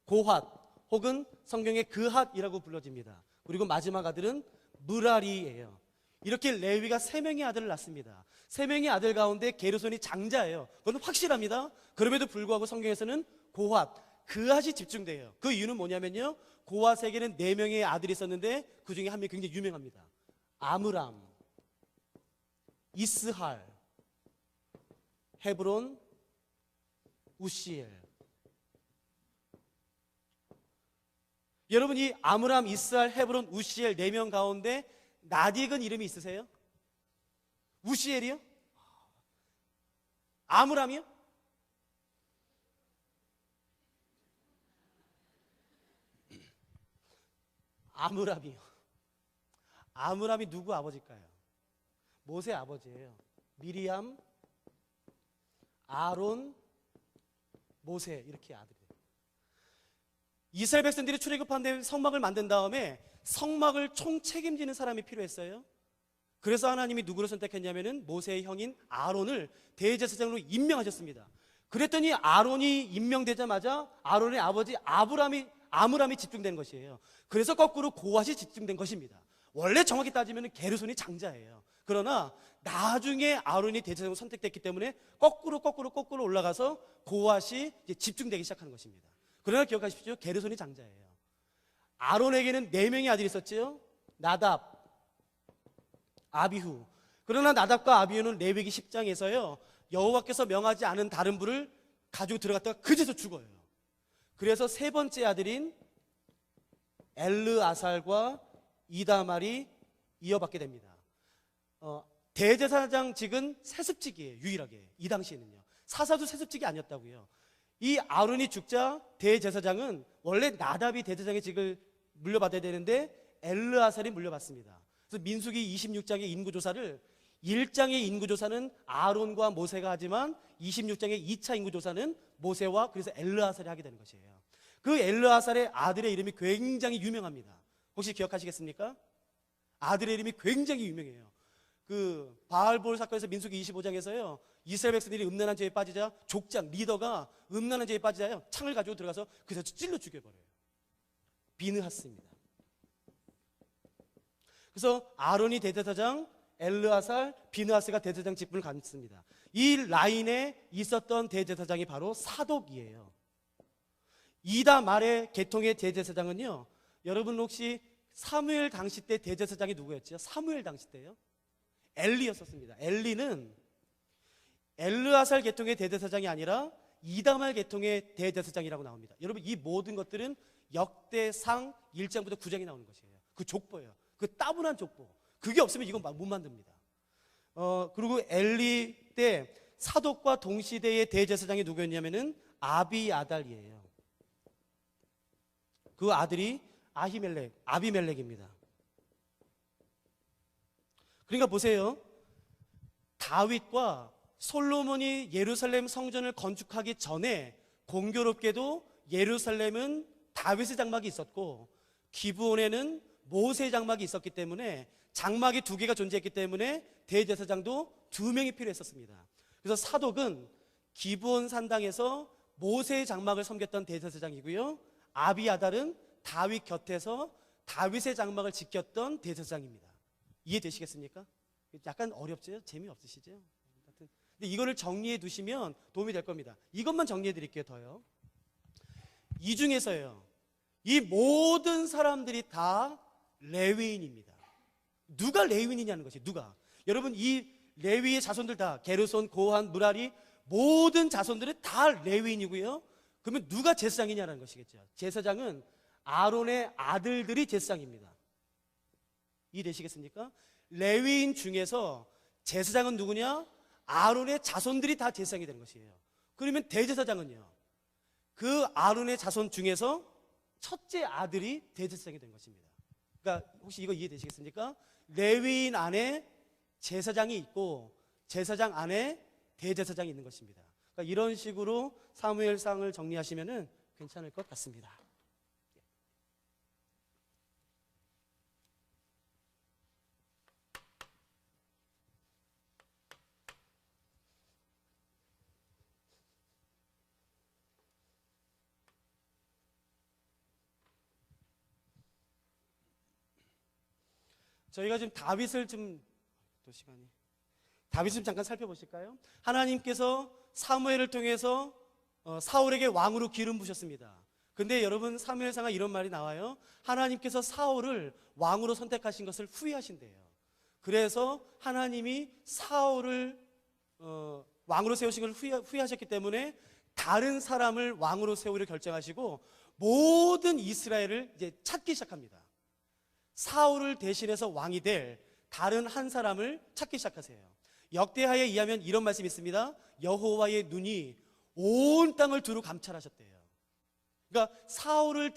고핫 혹은 성경의 그핫이라고 불러집니다. 그리고 마지막 아들은 무라리예요. 이렇게 레위가 3명의 아들을 낳습니다. 3명의 아들 가운데 게르손이 장자예요. 그건 확실합니다. 그럼에도 불구하고 성경에서는 고핫, 그핫이 집중돼요. 그 이유는 뭐냐면요, 고핫에게는 4명의 아들이 있었는데 그 중에 한 명이 굉장히 유명합니다. 아므람, 이스할, 헤브론, 우시엘. 여러분, 이 아므람, 이스할, 헤브론, 우시엘 4명 가운데 낯익은 이름이 있으세요? 우시엘이요? 아므람이요? 아므람이요. 아므람이 누구 아버지일까요? 모세 아버지예요. 미리암, 아론, 모세, 이렇게 아들이에요. 이스라엘 백성들이 출애굽한 다음에 성막을 만든 다음에 성막을 총책임지는 사람이 필요했어요. 그래서 하나님이 누구를 선택했냐면은 모세의 형인 아론을 대제사장으로 임명하셨습니다. 그랬더니 아론이 임명되자마자 아론의 아버지 아므람이 집중된 것이에요. 그래서 거꾸로 고핫이 집중된 것입니다. 원래 정확히 따지면 게르손이 장자예요. 그러나 나중에 아론이 대제사장으로 선택됐기 때문에 거꾸로 올라가서 고핫이 이제 집중되기 시작하는 것입니다. 그러나 기억하십시오. 게르손이 장자예요. 아론에게는 4명의 아들이 있었죠. 나답, 아비후. 그러나 나답과 아비후는 레위기 10장에서요, 여호와께서 명하지 않은 다른 불을 가지고 들어갔다가 그제서 죽어요. 그래서 3번째 아들인 엘르아살과 이다말이 이어받게 됩니다. 대제사장직은 세습직이에요. 유일하게 이 당시에는요. 사사도 세습직이 아니었다고요. 이 아론이 죽자 대제사장은 원래 나답이 대제사장의 직을 물려받아야 되는데 엘르아살이 물려받습니다. 그래서 민수기 26장의 인구조사를 1장의 인구조사는 아론과 모세가 하지만 26장의 2차 인구조사는 모세와 그래서 엘르아살이 하게 되는 것이에요. 그 엘르아살의 아들의 이름이 굉장히 유명합니다. 혹시 기억하시겠습니까? 아들의 이름이 굉장히 유명해요. 그 바알볼 사건에서 민수기 25장에서요, 이스라엘 백성들이 음란한 죄에 빠지자 족장 리더가 음란한 죄에 빠지자요, 창을 가지고 들어가서 그래서 찔러 죽여버려요. 비느하스입니다. 그래서 아론이 대제사장, 엘르아살, 비느하스가 대제사장 직분을 갖습니다. 이 라인에 있었던 대제사장이 바로 사독이에요. 이다 말의 계통의 대제사장은요, 여러분 혹시 사무엘 당시 때 대제사장이 누구였죠? 사무엘 당시 때요? 엘리였었습니다. 엘리는 엘르아살 계통의 대제사장이 아니라 이다말 계통의 대제사장이라고 나옵니다. 여러분, 이 모든 것들은 역대상 1장부터 9장에 나오는 것이에요. 그 족보예요. 그 따분한 족보. 그게 없으면 이건 못 만듭니다. 그리고 엘리 때 사독과 동시대의 대제사장이 누구였냐면은 아비아달이에요. 그 아들이 아비멜렉입니다. 그러니까 보세요. 다윗과 솔로몬이 예루살렘 성전을 건축하기 전에 공교롭게도 예루살렘은 다윗의 장막이 있었고 기브온에는 모세의 장막이 있었기 때문에 장막이 두 개가 존재했기 때문에 대제사장도 두 명이 필요했었습니다. 그래서 사독은 기브온 산당에서 모세의 장막을 섬겼던 대제사장이고요, 아비아달은 다윗 곁에서 다윗의 장막을 지켰던 대제사장입니다. 이해되시겠습니까? 약간 어렵죠? 재미없으시죠? 근데 이거를 정리해 두시면 도움이 될 겁니다. 이것만 정리해 드릴게요. 더요. 이 중에서요, 이 모든 사람들이 다 레위인입니다. 누가 레위인이냐는 것이 누가? 여러분, 이 레위의 자손들 다 게르손, 고한, 무라리 모든 자손들은 다 레위인이고요. 그러면 누가 제사장이냐는 것이겠죠. 제사장은 아론의 아들들이 제사장입니다. 이해되시겠습니까? 레위인 중에서 제사장은 누구냐? 아론의 자손들이 다 제사장이 되는 것이에요. 그러면 대제사장은요, 그 아론의 자손 중에서 첫째 아들이 대제사장이 된 것입니다. 그러니까 혹시 이거 이해되시겠습니까? 레위인 안에 제사장이 있고 제사장 안에 대제사장이 있는 것입니다. 그러니까 이런 식으로 사무엘상을 정리하시면 괜찮을 것 같습니다. 저희가 지금 다윗을 잠깐 살펴보실까요? 하나님께서 사무엘을 통해서 사울에게 왕으로 기름 부으셨습니다. 근데 여러분, 사무엘상에 이런 말이 나와요. 하나님께서 사울을 왕으로 선택하신 것을 후회하신대요. 그래서 하나님이 사울을 왕으로 세우신 것을 후회하셨기 때문에 다른 사람을 왕으로 세우기를 결정하시고 모든 이스라엘을 이제 찾기 시작합니다. 사울을 대신해서 왕이 될 다른 한 사람을 찾기 시작하세요. 역대하에 의하면 이런 말씀이 있습니다. 여호와의 눈이 온 땅을 두루 감찰하셨대요. 그러니까 사울을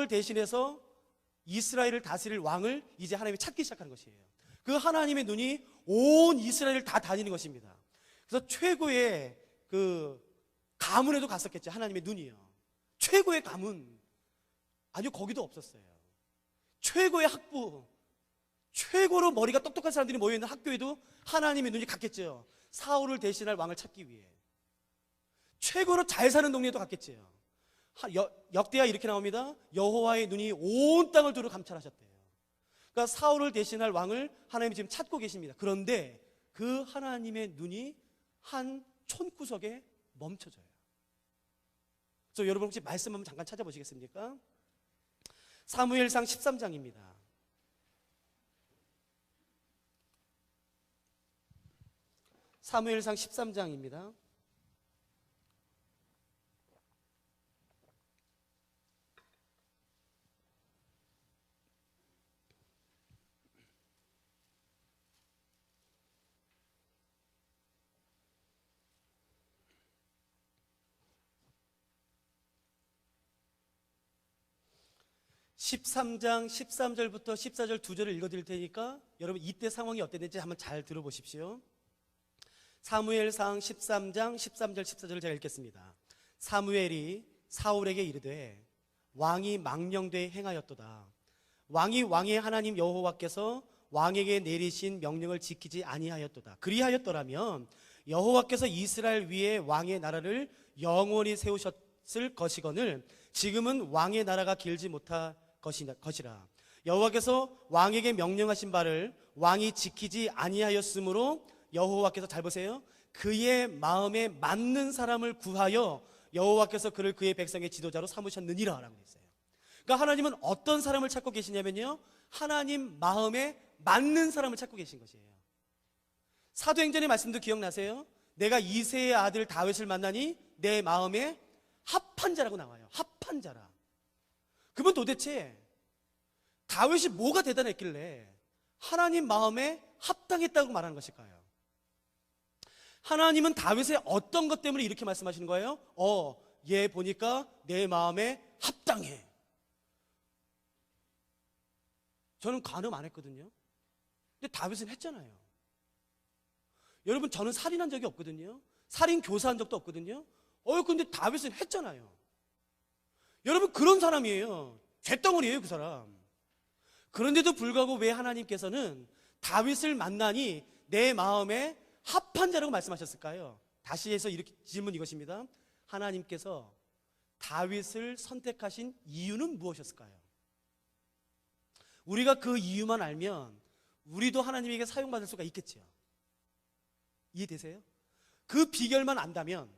대신해서 이스라엘을 다스릴 왕을 이제 하나님이 찾기 시작하는 것이에요. 그 하나님의 눈이 온 이스라엘을 다 다니는 것입니다. 그래서 최고의 그 가문에도 갔었겠죠. 하나님의 눈이요. 최고의 가문, 아니요, 거기도 없었어요. 최고의 학부, 최고로 머리가 똑똑한 사람들이 모여있는 학교에도 하나님의 눈이 갔겠죠. 사울을 대신할 왕을 찾기 위해. 최고로 잘 사는 동네에도 갔겠죠. 역대하 이렇게 나옵니다. 여호와의 눈이 온 땅을 두루 감찰하셨대요. 그러니까 사울을 대신할 왕을 하나님이 지금 찾고 계십니다. 그런데 그 하나님의 눈이 한 촌구석에 멈춰져요. 그래서 여러분 혹시 말씀 한번 잠깐 찾아보시겠습니까? 사무엘상 13장입니다. 사무엘상 13장입니다. (13장) (13절부터) (14절) 두 절을 읽어드릴 테니까 여러분 이때 상황이 어땠는지 한번 잘 들어보십시오. 사무엘상 13장 13절 14절을 제가 읽겠습니다. 사무엘이 사울에게 이르되 왕이 망령되이 행하였도다. 왕이 왕의 하나님 여호와께서 왕에게 내리신 명령을 지키지 아니하였도다. 그리하였더라면 여호와께서 이스라엘 위에 왕의 나라를 영원히 세우셨을 것이거늘 지금은 왕의 나라가 길지 못할 것이라. 여호와께서 왕에게 명령하신 바를 왕이 지키지 아니하였으므로 여호와께서, 잘 보세요, 그의 마음에 맞는 사람을 구하여 여호와께서 그를 그의 백성의 지도자로 삼으셨느니라 라고 했어요. 그러니까 하나님은 어떤 사람을 찾고 계시냐면요, 하나님 마음에 맞는 사람을 찾고 계신 것이에요. 사도행전의 말씀도 기억나세요? 내가 이새의 아들 다윗을 만나니 내 마음에 합한 자라고 나와요. 합한 자라. 그분 도대체 다윗이 뭐가 대단했길래 하나님 마음에 합당했다고 말하는 것일까요? 하나님은 다윗의 어떤 것 때문에 이렇게 말씀하시는 거예요? 얘 보니까 내 마음에 합당해. 저는 간음 안 했거든요. 근데 다윗은 했잖아요. 여러분, 저는 살인한 적이 없거든요. 살인 교사한 적도 없거든요. 근데 다윗은 했잖아요. 여러분, 그런 사람이에요. 쇳덩어리예요, 그 사람. 그런데도 불구하고 왜 하나님께서는 다윗을 만나니 내 마음에 합한 자라고 말씀하셨을까요? 다시 해서 이렇게 질문 이것입니다. 하나님께서 다윗을 선택하신 이유는 무엇이었을까요? 우리가 그 이유만 알면 우리도 하나님에게 사용받을 수가 있겠죠. 이해되세요? 그 비결만 안다면,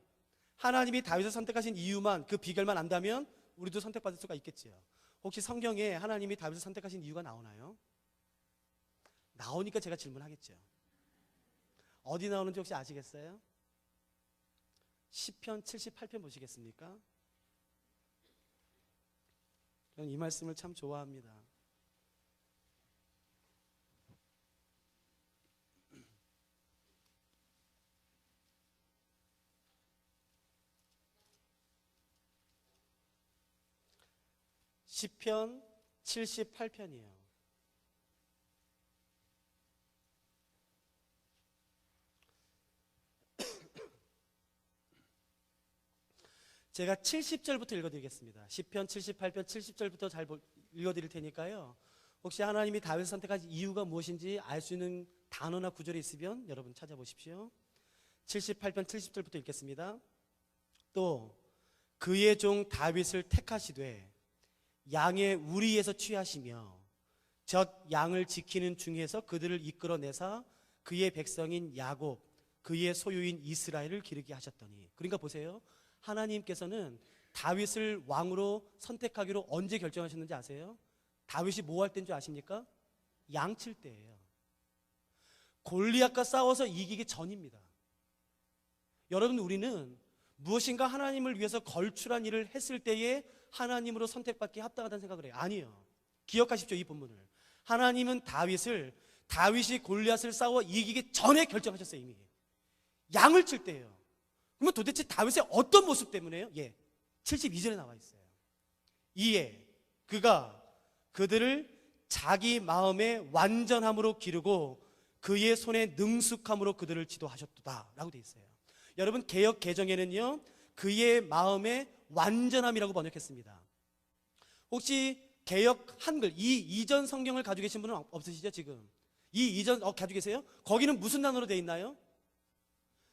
하나님이 다윗을 선택하신 이유만, 그 비결만 안다면 우리도 선택받을 수가 있겠죠. 혹시 성경에 하나님이 다윗을 선택하신 이유가 나오나요? 나오니까 제가 질문하겠죠. 어디 나오는지 혹시 아시겠어요? 시편 78편 보시겠습니까? 저는 이 말씀을 참 좋아합니다. 시편 78편이에요. 제가 70절부터 읽어드리겠습니다. 시편 78편 70절부터 잘 읽어드릴 테니까요, 혹시 하나님이 다윗을 선택한 이유가 무엇인지 알 수 있는 단어나 구절이 있으면 여러분 찾아보십시오. 78편 70절부터 읽겠습니다. 또 그의 종 다윗을 택하시되 양의 우리에서 취하시며 젖 양을 지키는 중에서 그들을 이끌어내사 그의 백성인 야곱, 그의 소유인 이스라엘을 기르게 하셨더니. 그러니까 보세요, 하나님께서는 다윗을 왕으로 선택하기로 언제 결정하셨는지 아세요? 다윗이 뭐 할 때인 줄 아십니까? 양칠 때예요. 골리앗과 싸워서 이기기 전입니다. 여러분, 우리는 무엇인가 하나님을 위해서 걸출한 일을 했을 때에 하나님으로 선택받기에 합당하다는 생각을 해요. 아니에요. 기억하십시오, 이 본문을. 하나님은 다윗이 골리앗을 싸워 이기기 전에 결정하셨어요. 이미 양을 칠 때예요. 그러면 도대체 다윗의 어떤 모습 때문에요? 72절에 나와 있어요. 이에 그가 그들을 자기 마음의 완전함으로 기르고 그의 손의 능숙함으로 그들을 지도하셨도다 라고 되어 있어요. 여러분, 개역 개정에는요, 그의 마음의 완전함이라고 번역했습니다. 혹시 개역 한글, 이 이전 성경을 가지고 계신 분은 없으시죠? 지금 이 이전 가지고 계세요? 거기는 무슨 단어로 되어 있나요?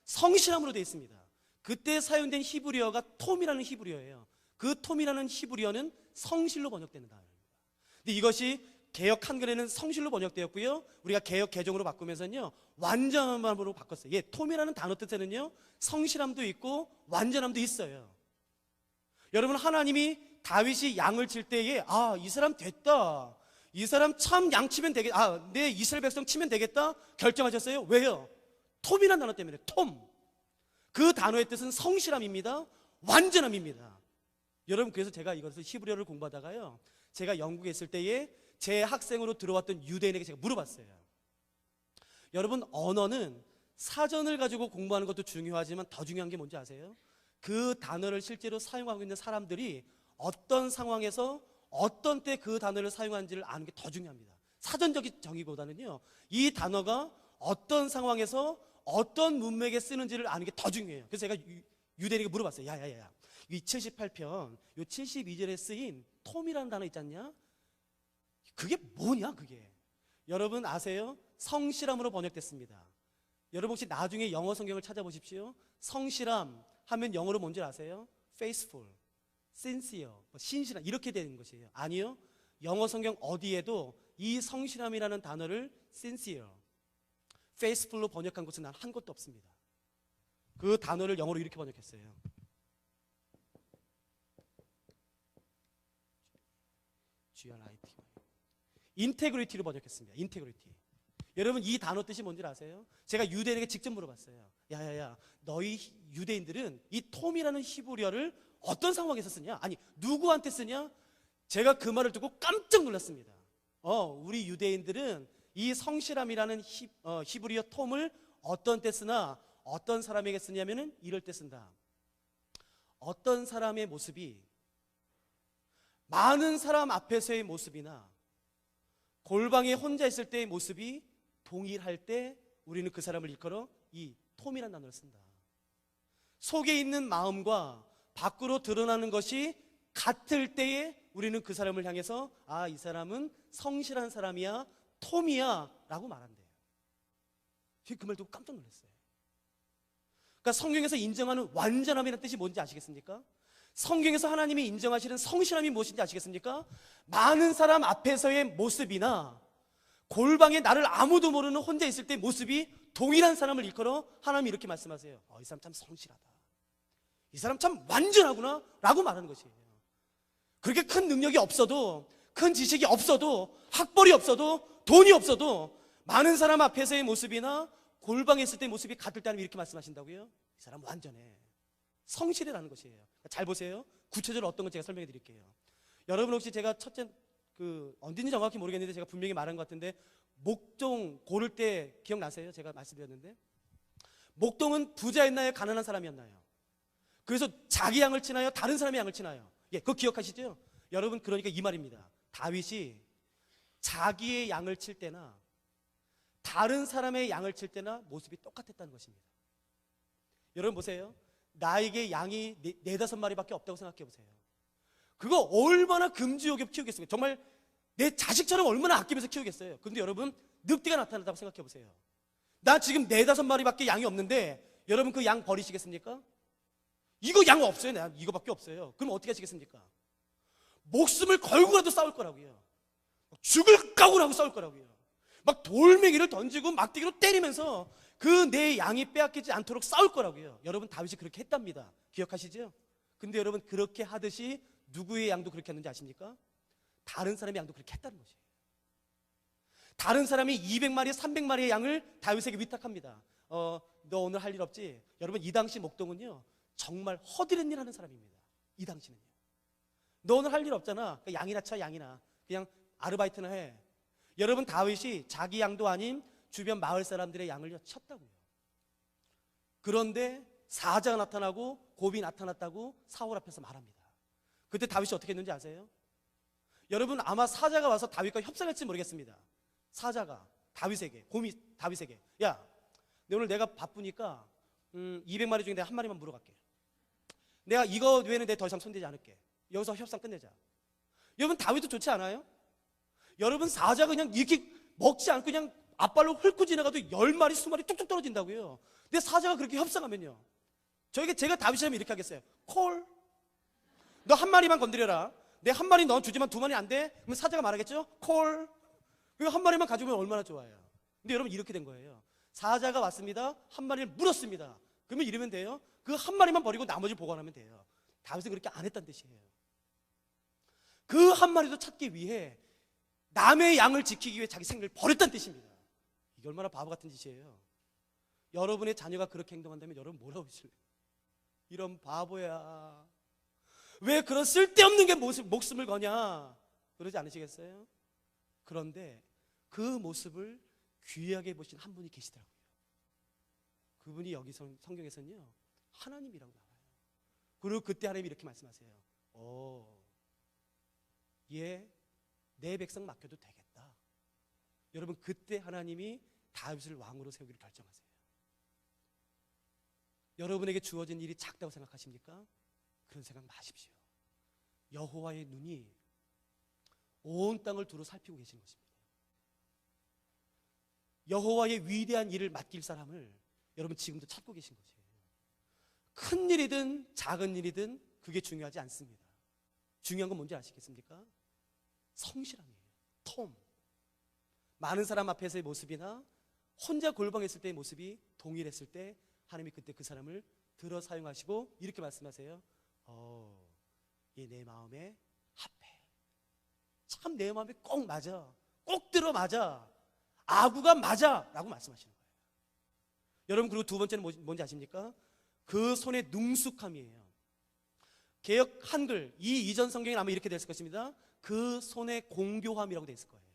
성실함으로 되어 있습니다. 그때 사용된 히브리어가 톰이라는 히브리어예요. 그 톰이라는 히브리어는 성실로 번역되는 단어입니다. 근데 이것이 개역 한글에는 성실로 번역되었고요, 우리가 개역 개정으로 바꾸면서요 완전함으로 바꿨어요. 톰이라는 단어 뜻에는요 성실함도 있고 완전함도 있어요. 여러분, 하나님이 다윗이 양을 칠 때에 이 사람 됐다, 이 사람 참 양 치면 되겠다, 내 이스라엘 백성 치면 되겠다 결정하셨어요. 왜요? 톰이라는 단어 때문에. 톰, 그 단어의 뜻은 성실함입니다. 완전함입니다. 여러분, 그래서 제가 이것을 히브리어를 공부하다가요, 제가 영국에 있을 때에 제 학생으로 들어왔던 유대인에게 제가 물어봤어요. 여러분, 언어는 사전을 가지고 공부하는 것도 중요하지만 더 중요한 게 뭔지 아세요? 그 단어를 실제로 사용하고 있는 사람들이 어떤 상황에서 어떤 때 그 단어를 사용하는지를 아는 게 더 중요합니다. 사전적인 정의보다는요, 이 단어가 어떤 상황에서 어떤 문맥에 쓰는지를 아는 게 더 중요해요. 그래서 제가 유대인에게 물어봤어요. 야야야, 이 78편 요 72절에 쓰인 톰이라는 단어 있지 않냐? 그게 뭐냐 그게? 여러분 아세요? 성실함으로 번역됐습니다. 여러분 혹시 나중에 영어 성경을 찾아보십시오. 성실함 하면 영어로 뭔지 아세요? faithful, sincere, 신실한, 이렇게 되는 것이에요. 아니요, 영어 성경 어디에도 이 성실함이라는 단어를 sincere, faithful로 번역한 곳은 난 한 곳도 없습니다. 그 단어를 영어로 이렇게 번역했어요. 'faithful, sincere, faithful, sincere' 이렇게 번역했어요. 'faithful, sincere, faithful, sincere' 이렇게 번역했어요. 'faithful, sincere, faithful, sincere' 이렇게 번역했어요. 'faithful, sincere, faithful, sincere' 이렇게 번역했어요. GRIT. 인테그리티로 번역했습니다. 인테그리티. 여러분 이 단어 뜻이 뭔지 아세요? 제가 유대인에게 직접 물어봤어요. 야야야, 너희 유대인들은 이 톰이라는 히브리어를 어떤 상황에서 쓰냐? 아니 누구한테 쓰냐? 제가 그 말을 듣고 깜짝 놀랐습니다. 우리 유대인들은 이 성실함이라는 히브리어 톰을 어떤 때 쓰나 어떤 사람에게 쓰냐면은 이럴 때 쓴다. 어떤 사람의 모습이 많은 사람 앞에서의 모습이나 골방에 혼자 있을 때의 모습이 동일할 때 우리는 그 사람을 일컬어 이 톰이라는 단어를 쓴다. 속에 있는 마음과 밖으로 드러나는 것이 같을 때에 우리는 그 사람을 향해서 아, 이 사람은 성실한 사람이야, 톰이야 라고 말한대요. 그 말 듣고 깜짝 놀랐어요. 그러니까 성경에서 인정하는 완전함이라는 뜻이 뭔지 아시겠습니까? 성경에서 하나님이 인정하시는 성실함이 무엇인지 아시겠습니까? 많은 사람 앞에서의 모습이나 골방에 나를 아무도 모르는 혼자 있을 때 모습이 동일한 사람을 일컬어 하나님이 이렇게 말씀하세요. 이 사람 참 성실하다, 이 사람 참 완전하구나 라고 말하는 것이에요. 그렇게 큰 능력이 없어도, 큰 지식이 없어도, 학벌이 없어도, 돈이 없어도 많은 사람 앞에서의 모습이나 골방에 있을 때 모습이 같을 때 하나님이 이렇게 말씀하신다고요? 이 사람 완전해, 성실해라는 것이에요. 잘 보세요. 구체적으로 어떤 건 제가 설명해 드릴게요. 여러분 혹시 제가 첫째 언제인지 정확히 모르겠는데 제가 분명히 말한 것 같은데 목동 고를 때 기억나세요? 제가 말씀드렸는데 목동은 부자였나요? 가난한 사람이었나요? 그래서 자기 양을 치나요? 다른 사람의 양을 치나요? 예, 그거 기억하시죠? 여러분 그러니까 이 말입니다. 다윗이 자기의 양을 칠 때나 다른 사람의 양을 칠 때나 모습이 똑같았다는 것입니다. 여러분 보세요. 나에게 양이 네다섯 마리밖에 없다고 생각해 보세요. 그거 얼마나 금주옥에 키우겠습니까? 정말 내 자식처럼 얼마나 아끼면서 키우겠어요. 그런데 여러분 늑대가 나타났다고 생각해 보세요. 나 지금 네다섯 마리밖에 양이 없는데 여러분 그 양 버리시겠습니까? 이거 양 없어요. 나 이거밖에 없어요. 그럼 어떻게 하시겠습니까? 목숨을 걸고라도 싸울 거라고요. 죽을 각오라고 싸울 거라고요. 막 돌멩이를 던지고 막대기로 때리면서 그 내 양이 빼앗기지 않도록 싸울 거라고요. 여러분 다윗이 그렇게 했답니다. 기억하시죠? 근데 여러분 그렇게 하듯이 누구의 양도 그렇게 했는지 아십니까? 다른 사람의 양도 그렇게 했다는 것이에요. 다른 사람이 200마리, 300마리의 양을 다윗에게 위탁합니다. 너 오늘 할 일 없지? 여러분 이 당시 목동은요 정말 허드렛 일 하는 사람입니다. 이 당시는요. 너 오늘 할 일 없잖아. 양이나 쳐, 양이나. 그냥 아르바이트나 해. 여러분 다윗이 자기 양도 아닌 주변 마을 사람들의 양을 쳤다고요. 그런데 사자가 나타나고 곱이 나타났다고 사울 앞에서 말합니다. 그때 다윗이 어떻게 했는지 아세요? 여러분 아마 사자가 와서 다윗과 협상할지 모르겠습니다. 사자가 다윗에게, 곰이 다윗에게, 야, 오늘 내가 바쁘니까 200마리 중에 내가 한 마리만 물어갈게. 내가 이거 외에는 내가 더 이상 손대지 않을게. 여기서 협상 끝내자. 여러분 다윗도 좋지 않아요? 여러분 사자가 그냥 이렇게 먹지 않고 그냥 앞발로 훑고 지나가도 10마리, 20마리 뚝뚝 떨어진다고요. 근데 사자가 그렇게 협상하면요, 제가 다윗이라면 이렇게 하겠어요. 콜, 너 한 마리만 건드려라. 내 한 마리 너 주지만 2마리 안 돼? 그러면 사자가 말하겠죠? 콜. 그리고 한 마리만 가지고 오면 얼마나 좋아요. 근데 여러분 이렇게 된 거예요. 사자가 왔습니다. 한 마리를 물었습니다. 그러면 이러면 돼요. 그 한 마리만 버리고 나머지 보관하면 돼요. 다윗은 그렇게 안 했다는 뜻이에요. 그 한 마리도 찾기 위해 남의 양을 지키기 위해 자기 생명을 버렸다는 뜻입니다. 이게 얼마나 바보 같은 짓이에요. 여러분의 자녀가 그렇게 행동한다면 여러분 뭐라고 하실래요? 이런 바보야, 왜 그런 쓸데없는 게 목숨을 거냐, 그러지 않으시겠어요? 그런데 그 모습을 귀하게 보신 한 분이 계시더라고요. 그분이 여기서 성경에서는요 하나님이라고 나와요. 그리고 그때 하나님이 이렇게 말씀하세요. 얘 내 백성 맡겨도 되겠다. 여러분 그때 하나님이 다윗을 왕으로 세우기를 결정하세요. 여러분에게 주어진 일이 작다고 생각하십니까? 그런 생각 마십시오. 여호와의 눈이 온 땅을 두루 살피고 계시는 것입니다. 여호와의 위대한 일을 맡길 사람을 여러분 지금도 찾고 계신 거죠. 큰 일이든 작은 일이든 그게 중요하지 않습니다. 중요한 건 뭔지 아시겠습니까? 성실함이에요. 톰. 많은 사람 앞에서의 모습이나 혼자 골방했을 때의 모습이 동일했을 때 하나님이 그때 그 사람을 들어 사용하시고 이렇게 말씀하세요. 얘 내 마음에 합해. 참 내 마음에 꼭 맞아. 꼭 들어맞아. 아구가 맞아. 라고 말씀하시는 거예요. 여러분, 그리고 두 번째는 뭔지 아십니까? 그 손의 능숙함이에요. 개역 한글, 이 이전 성경에는 아마 이렇게 됐을 것입니다. 그 손의 공교함이라고 되어 있을 거예요.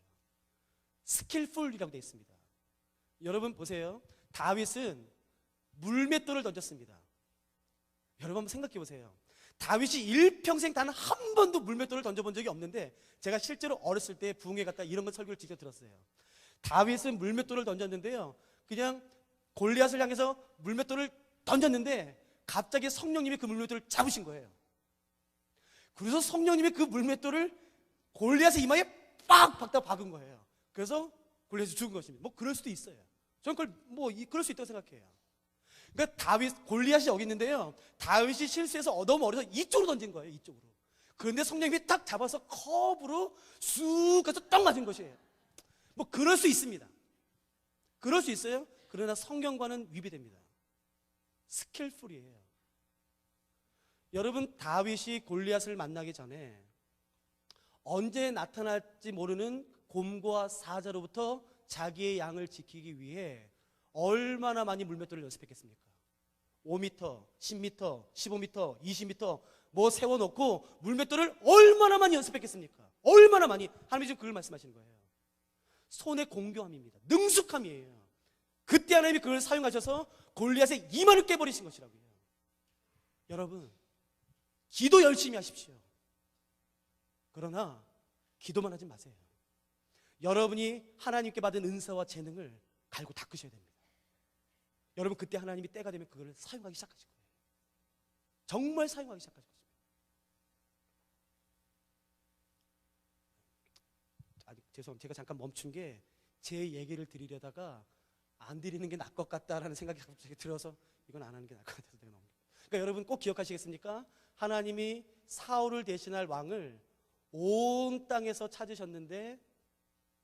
스킬풀이라고 되어 있습니다. 여러분 보세요. 다윗은 물맷돌을 던졌습니다. 여러분 한번 생각해 보세요. 다윗이 일평생 단 한 번도 물맷돌을 던져본 적이 없는데, 제가 실제로 어렸을 때 부흥회 갔다 이런 건 설교를 직접 들었어요. 다윗은 물맷돌을 던졌는데요, 그냥 골리앗을 향해서 물맷돌을 던졌는데 갑자기 성령님이 그 물맷돌을 잡으신 거예요. 그래서 성령님이 그 물맷돌을 골리앗의 이마에 빡 박은 거예요. 그래서 골리앗이 죽은 것입니다. 뭐 그럴 수도 있어요. 저는 그걸 그럴 수 있다고 생각해요. 그러니까 골리앗이 여기 있는데요, 다윗이 실수해서 너무 어려서 이쪽으로 던진 거예요. 이쪽으로. 그런데 성령님이 딱 잡아서 컵으로 쑥 가서 딱 맞은 것이에요. 뭐 그럴 수 있습니다. 그럴 수 있어요. 그러나 성경과는 위배됩니다. 스킬풀이에요. 여러분, 다윗이 골리앗을 만나기 전에 언제 나타날지 모르는 곰과 사자로부터 자기의 양을 지키기 위해 얼마나 많이 물맷돌을 연습했겠습니까? 5m, 10m, 15m, 20m 뭐 세워놓고 물맷돌을 얼마나 많이 연습했겠습니까? 얼마나 많이. 하나님이 지금 그걸 말씀하시는 거예요. 손의 공교함입니다. 능숙함이에요. 그때 하나님이 그걸 사용하셔서 골리앗의 이마를 깨버리신 것이라고요. 여러분, 기도 열심히 하십시오. 그러나 기도만 하지 마세요. 여러분이 하나님께 받은 은사와 재능을 갈고 닦으셔야 됩니다. 여러분, 그때 하나님이 때가 되면 그걸 사용하기 시작하실 거예요. 정말 사용하기 시작하실 것입니다. 죄송합니다. 제가 잠깐 멈춘 게 제 얘기를 드리려다가 안 드리는 게 나을 것 같다라는 생각이 갑자기 들어서 이건 안 하는 게 나을 것 같아서 내가 넘깁니다. 그러니까 여러분 꼭 기억하시겠습니까? 하나님이 사울을 대신할 왕을 온 땅에서 찾으셨는데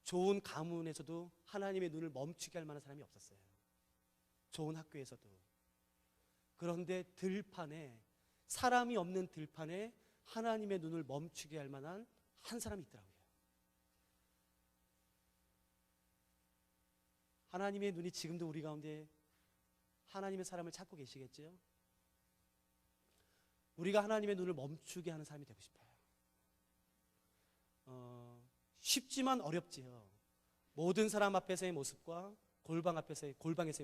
좋은 가문에서도 하나님의 눈을 멈추게 할 만한 사람이 없었어요. 좋은 학교에서도. 그런데 들판에, 사람이 없는 들판에 하나님의 눈을 멈추게 할 만한 한 사람이 있더라고요. 하나님의 눈이 지금도 우리 가운데 하나님의 사람을 찾고 계시겠죠? 우리가 하나님의 눈을 멈추게 하는 사람이 되고 싶어요. 쉽지만 어렵지요. 모든 사람 앞에서의 모습과 골방에서의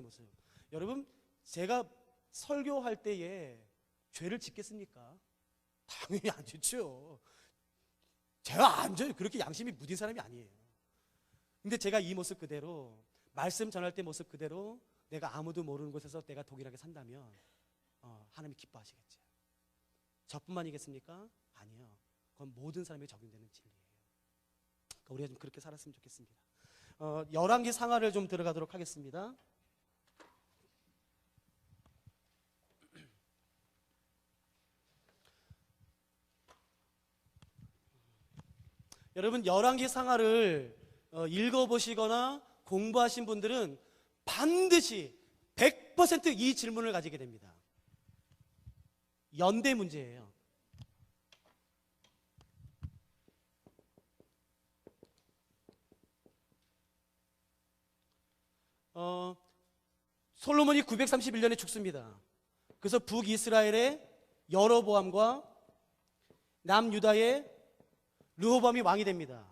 모습. 여러분, 제가 설교할 때에 죄를 짓겠습니까? 당연히 안 짓죠. 제가 안 져요. 그렇게 양심이 무딘 사람이 아니에요. 근데 제가 이 모습 그대로, 말씀 전할 때 모습 그대로 내가 아무도 모르는 곳에서 내가 동일하게 산다면 하나님이 기뻐하시겠죠. 저뿐만이겠습니까? 아니요. 그건 모든 사람에게 적용되는 진리예요. 그러니까 우리가 좀 그렇게 살았으면 좋겠습니다. 열왕기 상하를 좀 들어가도록 하겠습니다. 여러분, 열왕기 상하를 읽어보시거나 공부하신 분들은 반드시 100% 이 질문을 가지게 됩니다. 연대 문제예요. 솔로몬이 931년에 죽습니다. 그래서 북이스라엘의 여로보암과 남유다의 르호보암이 왕이 됩니다.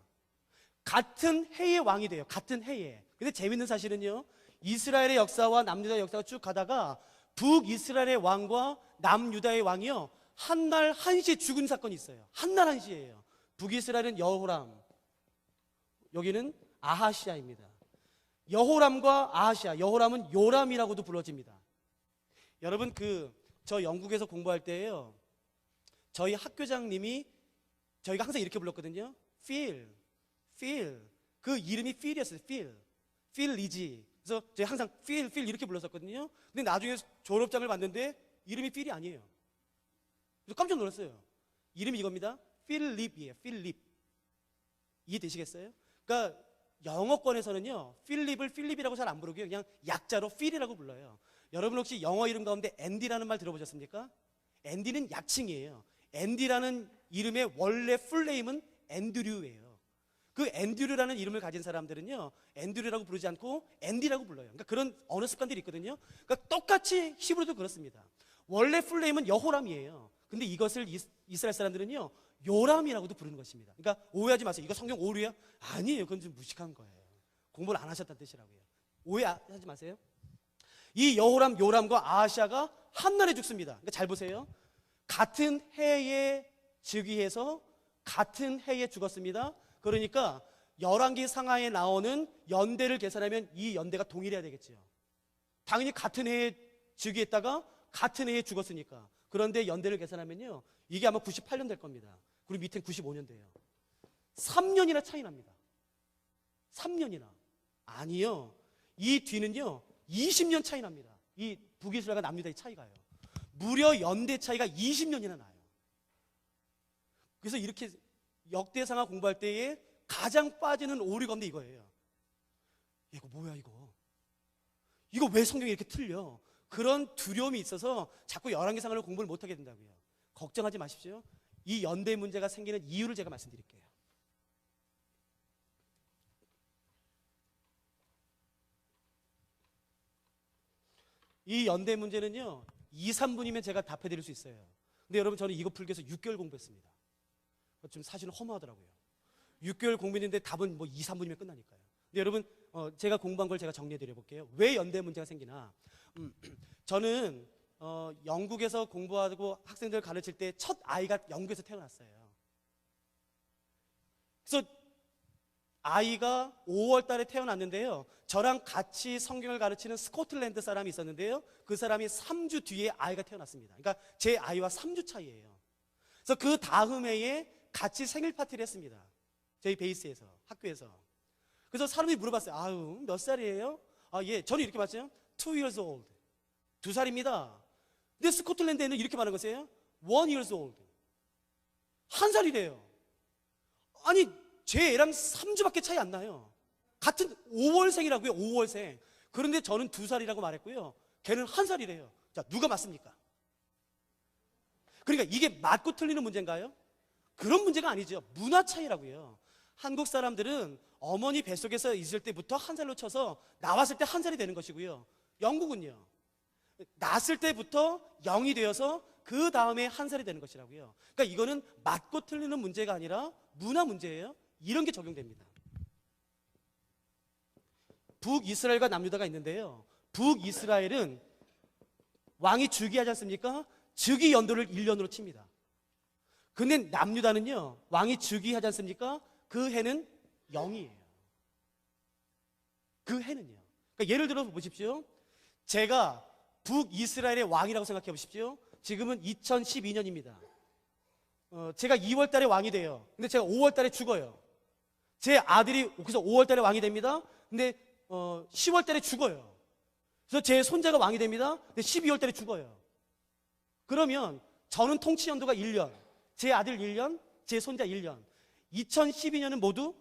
같은 해에 왕이 돼요. 같은 해에. 근데 재밌는 사실은요, 이스라엘의 역사와 남유다의 역사가 쭉 가다가 북이스라엘의 왕과 남유다의 왕이요, 한날 한시에 죽은 사건이 있어요. 한날 한시예요. 북이스라엘은 여호람, 여기는 아하시아입니다. 여호람과 아하시아, 여호람은 요람이라고도 불러집니다. 여러분, 저 영국에서 공부할 때에요, 저희 학교장님이 저희가 항상 이렇게 불렀거든요. Phil. 그 이름이 Phil이었어요. Phil 리지. 그래서 제가 항상 Phil 이렇게 불렀었거든요. 근데 나중에 졸업장을 봤는데 이름이 Phil이 아니에요. 그래서 깜짝 놀랐어요. 이름이 이겁니다. 필립이에요. 필립. 이해되시겠어요? 그러니까 영어권에서는요, 필립을 필립이라고 잘 안 부르고요, 그냥 약자로 필이라고 불러요. 여러분 혹시 영어 이름 가운데 앤디라는 말 들어보셨습니까? 앤디는 약칭이에요. 앤디라는 이름의 원래 풀네임은 앤드류예요. 그 앤드류라는 이름을 가진 사람들은요, 앤드류라고 부르지 않고 앤디라고 불러요. 그러니까 그런 언어 습관들이 있거든요. 그러니까 똑같이 히브리도 그렇습니다. 원래 풀네임은 여호람이에요. 근데 이것을 이스라엘 사람들은요, 요람이라고도 부르는 것입니다. 그러니까 오해하지 마세요. 이거 성경 오류야? 아니에요. 그건 좀 무식한 거예요. 공부를 안 하셨다는 뜻이라고요. 오해하지 마세요. 이 여호람, 요람과 아하시아가 한날에 죽습니다. 그러니까 잘 보세요. 같은 해에 즉위해서 같은 해에 죽었습니다. 그러니까 열왕기 상하에 나오는 연대를 계산하면 이 연대가 동일해야 되겠죠. 당연히 같은 해에 즉위했다가 같은 해에 죽었으니까. 그런데 연대를 계산하면요, 이게 아마 98년 될 겁니다. 그리고 밑엔 95년 돼요. 3년이나 차이 납니다. 3년이나. 아니요, 이 뒤는요 20년 차이 납니다. 이 북이스라엘과 남유다의 차이가요. 무려 연대 차이가 20년이나 나요. 그래서 이렇게 역대상하 공부할 때에 가장 빠지는 오류가 없는데 이거예요. 이거 뭐야 이거? 이거 왜 성경이 이렇게 틀려? 그런 두려움이 있어서 자꾸 열왕기상하를 공부를 못하게 된다고요. 걱정하지 마십시오. 이 연대 문제가 생기는 이유를 제가 말씀드릴게요. 이 연대 문제는요 2, 3분이면 제가 답해 드릴 수 있어요. 근데 여러분, 저는 이거 풀기 위해서 6개월 공부했습니다. 좀 사실은 허무하더라고요. 6개월 공부했는데 답은 뭐 2, 3분이면 끝나니까요. 근데 여러분, 제가 공부한 걸 제가 정리해 드려 볼게요. 왜 연대 문제가 생기나. 저는 영국에서 공부하고 학생들 가르칠 때 첫 아이가 영국에서 태어났어요. 그래서 아이가 5월 달에 태어났는데요, 저랑 같이 성경을 가르치는 스코틀랜드 사람이 있었는데요, 그 사람이 3주 뒤에 아이가 태어났습니다. 그러니까 제 아이와 3주 차이예요. 그래서 그 다음 해에 같이 생일 파티를 했습니다. 저희 베이스에서, 학교에서. 그래서 사람들이 물어봤어요. 아유, 몇 살이에요? 아, 예. 저는 이렇게 말했어요. 2 years old. 2살입니다. 근데 스코틀랜드에는 이렇게 말하는 것이에요. 1 years old. 1살이래요. 아니, 제 애랑 3주밖에 차이 안 나요. 같은 5월생이라고요. 5월생. 그런데 저는 2살이라고 말했고요, 걔는 1살이래요. 자, 누가 맞습니까? 그러니까 이게 맞고 틀리는 문제인가요? 그런 문제가 아니죠. 문화 차이라고요. 한국 사람들은 어머니 뱃속에서 있을 때부터 1살로 쳐서 나왔을 때 1살이 되는 것이고요, 영국은요, 낳았을 때부터 0이 되어서 그 다음에 1살이 되는 것이라고요. 그러니까 이거는 맞고 틀리는 문제가 아니라 문화 문제예요. 이런 게 적용됩니다. 북이스라엘과 남유다가 있는데요, 북이스라엘은 왕이 즉위하지 않습니까? 즉위 연도를 1년으로 칩니다. 근데 남유다는요, 왕이 즉위하지 않습니까? 그 해는 0이에요. 그 해는요. 그러니까 예를 들어 보십시오. 제가 북이스라엘의 왕이라고 생각해 보십시오. 지금은 2012년입니다. 제가 2월 달에 왕이 돼요. 근데 제가 5월 달에 죽어요. 제 아들이 그래서 5월 달에 왕이 됩니다. 근데 10월 달에 죽어요. 그래서 제 손자가 왕이 됩니다. 근데 12월 달에 죽어요. 그러면 저는 통치 연도가 1년, 제 아들 1년, 제 손자 1년. 2012년은 모두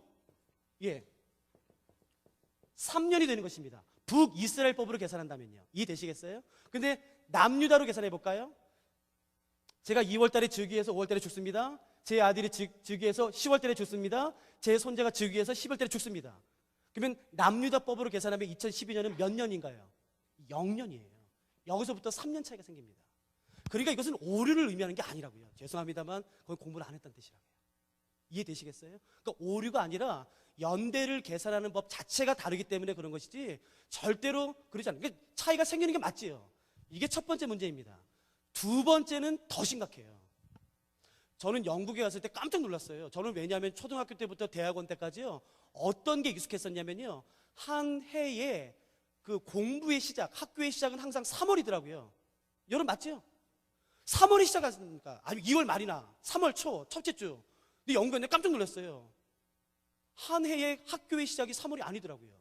3년이 되는 것입니다. 북이스라엘법으로 계산한다면요. 이해되시겠어요? 근데 남유다로 계산해 볼까요? 제가 2월 달에 즉위해서 5월 달에 죽습니다. 제 아들이 즉위해서 10월 달에 죽습니다. 제 손자가 즉위해서 10월 달에 죽습니다. 그러면 남유다법으로 계산하면 2012년은 몇 년인가요? 0년이에요. 여기서부터 3년 차이가 생깁니다. 그러니까 이것은 오류를 의미하는 게 아니라고요. 죄송합니다만 그건 공부를 안 했다는 뜻이라고요. 이해되시겠어요? 그러니까 오류가 아니라 연대를 계산하는 법 자체가 다르기 때문에 그런 것이지 절대로 그러지 않아요. 그러니까 차이가 생기는 게 맞지요. 이게 첫 번째 문제입니다. 두 번째는 더 심각해요. 저는 영국에 갔을 때 깜짝 놀랐어요. 저는 왜냐하면 초등학교 때부터 대학원 때까지요, 어떤 게 익숙했었냐면요, 한 해에 그 공부의 시작, 학교의 시작은 항상 3월이더라고요. 여러분 맞죠? 3월이 시작하니까, 아니 2월 말이나 3월 초, 첫째 주. 근데 영국에 깜짝 놀랐어요. 한 해의 학교의 시작이 3월이 아니더라고요.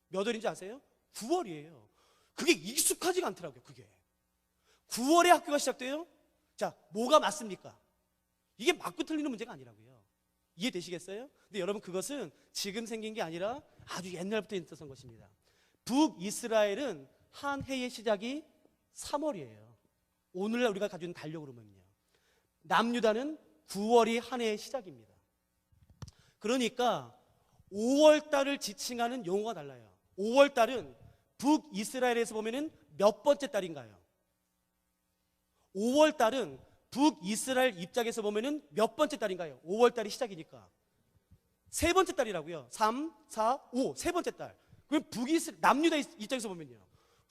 몇 월인지 아세요? 9월이에요. 그게 익숙하지가 않더라고요. 그게 9월에 학교가 시작돼요? 자, 뭐가 맞습니까? 이게 맞고 틀리는 문제가 아니라고요. 이해되시겠어요? 근데 여러분, 그것은 지금 생긴 게 아니라 아주 옛날부터 있었던 것입니다. 북이스라엘은 한 해의 시작이 3월이에요. 오늘날 우리가 가지고 있는 달력으로 보면요. 남유다는 9월이 한 해의 시작입니다. 그러니까 5월 달을 지칭하는 용어가 달라요. 5월 달은 북이스라엘에서 보면은 몇 번째 달인가요? 5월 달은 북이스라엘 입장에서 보면은 몇 번째 달인가요? 5월 달이 시작이니까 세 번째 달이라고요. 3, 4, 5 세 번째 달. 그럼 남유다 입장에서 보면요,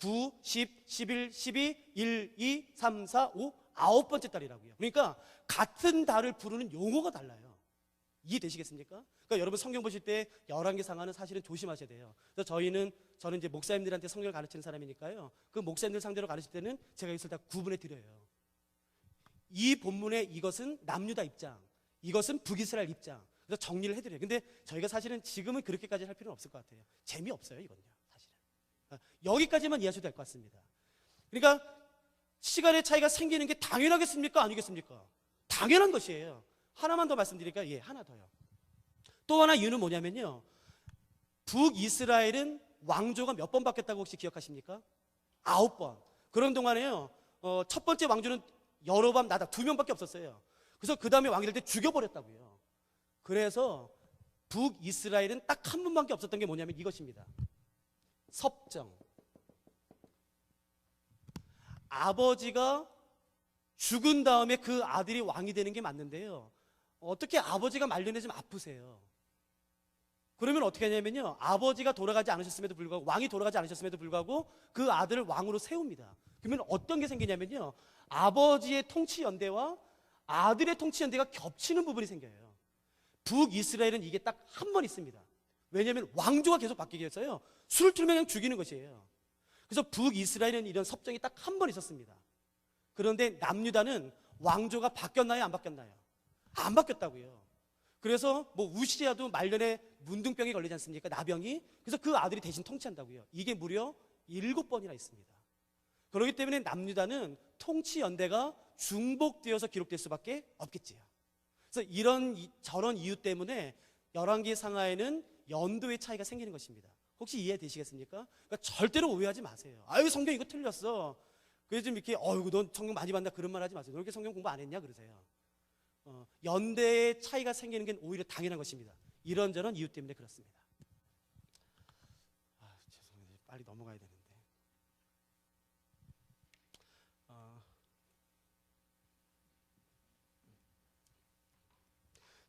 9, 10, 11, 12, 1, 2, 3, 4, 5 아홉 번째 달이라고요. 그러니까 같은 달을 부르는 용어가 달라요. 이해되시겠습니까? 그러니까 여러분 성경 보실 때 열왕기상하는 사실은 조심하셔야 돼요. 그래서 저는 이제 목사님들한테 성경을 가르치는 사람이니까요, 그 목사님들 상대로 가르칠 때는 제가 이것을 다 구분해 드려요. 이 본문의 이것은 남유다 입장, 이것은 북이스라엘 입장. 그래서 정리를 해드려요. 근데 저희가 사실은 지금은 그렇게까지 할 필요는 없을 것 같아요. 재미없어요, 이건요, 사실은. 여기까지만 이해하셔도 될 것 같습니다. 그러니까 시간의 차이가 생기는 게 당연하겠습니까? 아니겠습니까? 당연한 것이에요. 하나만 더 말씀드릴까요? 예, 하나 더요. 또 하나 이유는 뭐냐면요, 북이스라엘은 왕조가 몇 번 바뀌었다고 혹시 기억하십니까? 9번. 그런 동안에요, 첫 번째 왕조는 여로밤 나답 2명밖에 없었어요. 그래서 그 다음에 왕이 될 때 죽여버렸다고요. 그래서 북이스라엘은 딱 한 분밖에 없었던 게 뭐냐면 이것입니다. 섭정. 아버지가 죽은 다음에 그 아들이 왕이 되는 게 맞는데요, 어떻게 아버지가 말년에 좀 아프세요. 그러면 어떻게 하냐면요, 아버지가 돌아가지 않으셨음에도 불구하고, 왕이 돌아가지 않으셨음에도 불구하고 그 아들을 왕으로 세웁니다. 그러면 어떤 게 생기냐면요, 아버지의 통치 연대와 아들의 통치 연대가 겹치는 부분이 생겨요. 북이스라엘은 이게 딱 한 번 있습니다. 왜냐하면 왕조가 계속 바뀌게 해서요, 술을 틀면 그냥 죽이는 것이에요. 그래서 북이스라엘은 이런 섭정이 딱 한 번 있었습니다. 그런데 남유다는 왕조가 바뀌었나요, 안 바뀌었나요? 안 바뀌었다고요. 그래서 뭐 우시아도 말년에 문둥병이 걸리지 않습니까? 나병이. 그래서 그 아들이 대신 통치한다고요. 이게 무려 7번이나 있습니다. 그렇기 때문에 남유다는 통치 연대가 중복되어서 기록될 수밖에 없겠지요. 그래서 저런 이유 때문에 열왕기 상하에는 연도의 차이가 생기는 것입니다. 혹시 이해되시겠습니까? 그러니까 절대로 오해하지 마세요. 아유, 성경 이거 틀렸어. 그래서 좀 이렇게 어이구 넌 성경 많이 봤나 그런 말 하지 마세요. 너 이렇게 성경 공부 안 했냐 그러세요. 연대의 차이가 생기는 게 오히려 당연한 것입니다. 이런저런 이유 때문에 그렇습니다. 죄송해요. 빨리 넘어가야 되는데.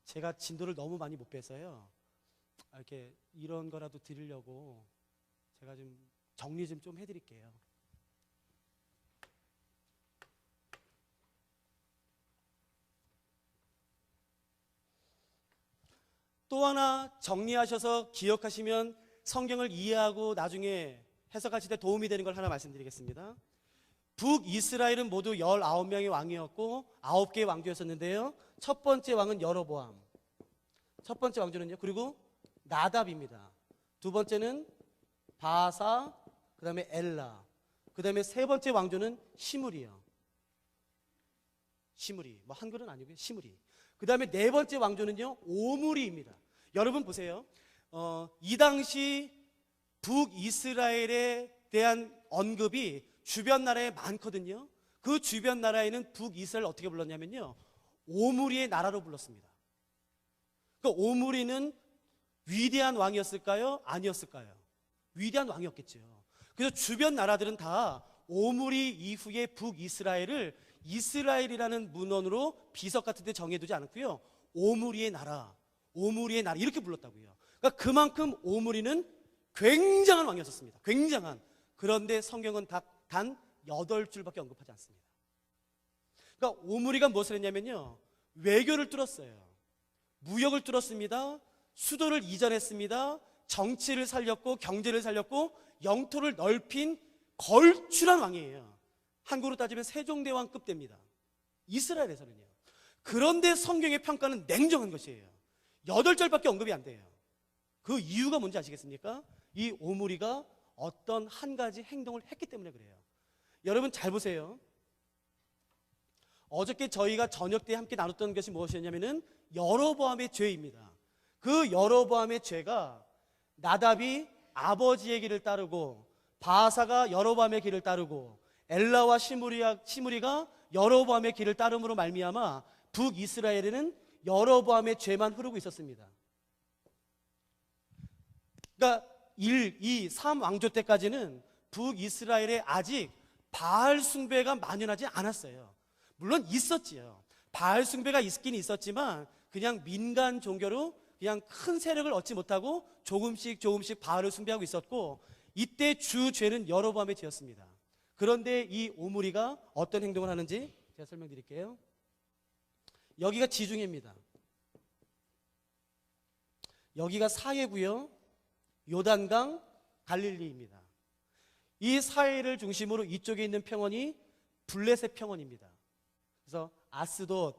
제가 진도를 너무 많이 못 빼서요, 이렇게 이런 거라도 드리려고 제가 좀 정리 좀 해드릴게요. 또 하나 정리하셔서 기억하시면 성경을 이해하고 나중에 해석하실 때 도움이 되는 걸 하나 말씀드리겠습니다. 북이스라엘은 모두 19명의 왕이었고 9개의 왕조였었는데요, 첫 번째 왕은 여로보암, 첫 번째 왕조는요, 그리고 나답입니다. 두 번째는 바사, 그 다음에 엘라, 그 다음에 세 번째 왕조는 시므리요. 시므리, 뭐 한글은 아니고요, 시므리. 그 다음에 네 번째 왕조는요, 오므리입니다. 여러분 보세요. 이 당시 북이스라엘에 대한 언급이 주변 나라에 많거든요. 그 주변 나라에는 북이스라엘 어떻게 불렀냐면요, 오므리의 나라로 불렀습니다. 그러니까 오므리는 위대한 왕이었을까요? 아니었을까요? 위대한 왕이었겠죠. 그래서 주변 나라들은 다 오므리 이후에 북이스라엘을 이스라엘이라는 문헌으로 비석 같은 데 정해두지 않았고요, 오므리의 나라, 오므리의 나라 이렇게 불렀다고요. 그러니까 그만큼 오므리는 굉장한 왕이었습니다. 굉장한. 그런데 성경은 단 8줄밖에 언급하지 않습니다. 그러니까 오므리가 무엇을 했냐면요, 외교를 뚫었어요. 무역을 뚫었습니다. 수도를 이전했습니다. 정치를 살렸고 경제를 살렸고 영토를 넓힌 걸출한 왕이에요. 한국으로 따지면 세종대왕급 됩니다. 이스라엘에서는요. 그런데 성경의 평가는 냉정한 것이에요. 8절밖에 언급이 안 돼요. 그 이유가 뭔지 아시겠습니까? 이 오므리가 어떤 한 가지 행동을 했기 때문에 그래요. 여러분 잘 보세요. 어저께 저희가 저녁 때 함께 나눴던 것이 무엇이었냐면은 여로보암의 죄입니다. 그 여로보암의 죄가 나답이 아버지의 길을 따르고 바사가 여로보암의 길을 따르고 엘라와 시므리가 여로보암의 길을 따름으로 말미암아 북이스라엘에는 여로보암의 죄만 흐르고 있었습니다. 그러니까 1, 2, 3 왕조 때까지는 북이스라엘에 아직 바알 숭배가 만연하지 않았어요. 물론 있었지요. 바알 숭배가 있긴 있었지만 그냥 민간 종교로 그냥 큰 세력을 얻지 못하고 조금씩 바알을 숭배하고 있었고, 이때 주 죄는 여로보암의 죄였습니다. 그런데 이 오므리가 어떤 행동을 하는지 제가 설명드릴게요. 여기가 지중해입니다. 여기가 사해고요. 요단강, 갈릴리입니다. 이 사해를 중심으로 이쪽에 있는 평원이 블레셋 평원입니다. 그래서 아스돗,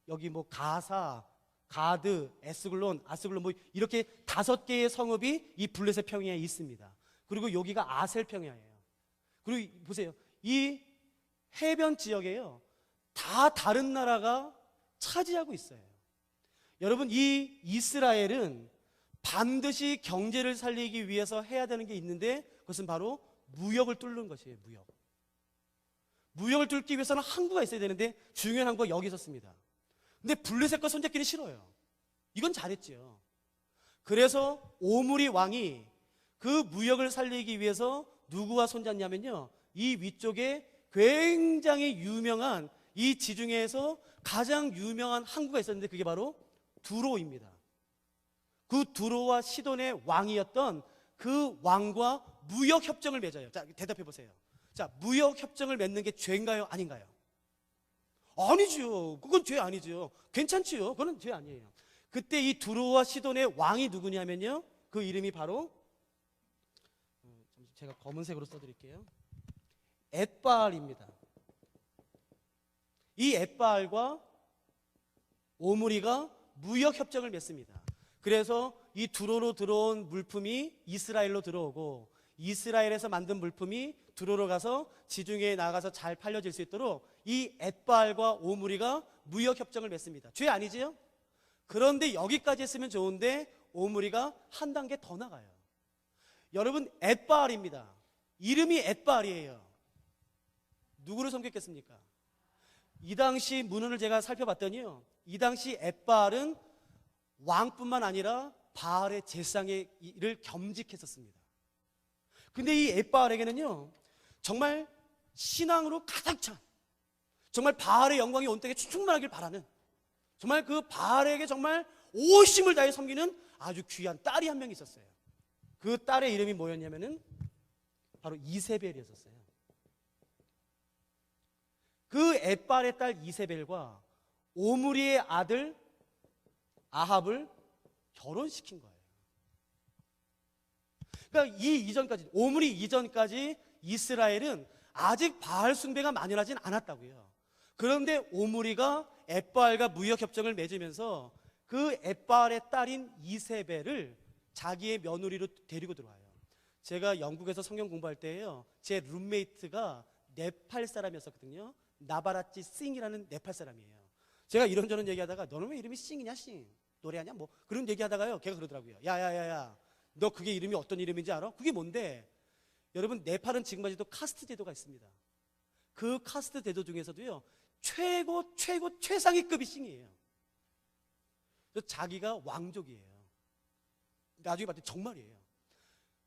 여기 가사, 가드, 아스글론 이렇게 5개의 성읍이 이 블레셋 평야에 있습니다. 그리고 여기가 아셀 평야예요. 그리고 보세요. 이 해변 지역에요, 다 다른 나라가 차지하고 있어요. 여러분, 이 이스라엘은 반드시 경제를 살리기 위해서 해야 되는 게 있는데, 그것은 바로 무역을 뚫는 것이에요. 무역을 뚫기 위해서는 항구가 있어야 되는데 중요한 항구가 여기 있었습니다. 근데 블레셋과 손잡기는 싫어요. 이건 잘했죠. 그래서 오므리 왕이 그 무역을 살리기 위해서 누구와 손잡냐면요, 이 위쪽에 굉장히 유명한, 이 지중해에서 가장 유명한 항구가 있었는데 그게 바로 두로입니다. 그 두로와 시돈의 왕이었던 그 왕과 무역 협정을 맺어요. 자, 대답해 보세요. 자, 무역 협정을 맺는 게 죄인가요? 아닌가요? 아니죠. 그건 죄 아니죠. 괜찮지요. 그건 죄 아니에요. 그때 이 두로와 시돈의 왕이 누구냐면요, 그 이름이 바로, 제가 검은색으로 써드릴게요. 엣바알입니다. 이 엣바알과 오므리가 무역 협정을 맺습니다. 그래서 이 두로로 들어온 물품이 이스라엘로 들어오고, 이스라엘에서 만든 물품이 두로로 가서 지중해에 나가서 잘 팔려질 수 있도록 이 엣바알과 오므리가 무역 협정을 맺습니다. 죄 아니지요? 그런데 여기까지 했으면 좋은데 오므리가 한 단계 더 나가요. 여러분, 엣바알입니다. 이름이 엣바알이에요. 누구를 섬겼겠습니까? 이 당시 문헌을 제가 살펴봤더니요, 이 당시 엣바알은 왕뿐만 아니라 바알의 제사장의 일을 겸직했었습니다. 근데 이 엣바알에게는요, 정말 신앙으로 가득 찬, 정말 바알의 영광이 온 땅에 충만하길 바라는, 정말 그 바알에게 정말 오심을 다해 섬기는 아주 귀한 딸이 한 명 있었어요. 그 딸의 이름이 뭐였냐면은 바로 이세벨이었어요. 그 엣바알의 딸 이세벨과 오므리의 아들 아합을 결혼시킨 거예요. 그러니까 이 이전까지, 오므리 이전까지 이스라엘은 아직 바알 숭배가 만연하진 않았다고요. 그런데 오므리가 엣바알과 무역 협정을 맺으면서 그 엣바알의 딸인 이세벨을 자기의 며느리로 데리고 들어와요. 제가 영국에서 성경 공부할 때요, 제 룸메이트가 네팔 사람이었었거든요. 나바라치 싱이라는 네팔 사람이에요. 제가 이런저런 얘기하다가 너는 왜 이름이 싱이냐, 싱 노래하냐 그런 얘기하다가요, 걔가 그러더라고요. 야야야야, 너 그게 이름이 어떤 이름인지 알아? 그게 뭔데? 여러분, 네팔은 지금까지도 카스트 제도가 있습니다. 그 카스트 제도 중에서도요, 최상위 급이 싱이에요. 그래서 자기가 왕족이에요. 나중에 봤더니 정말이에요.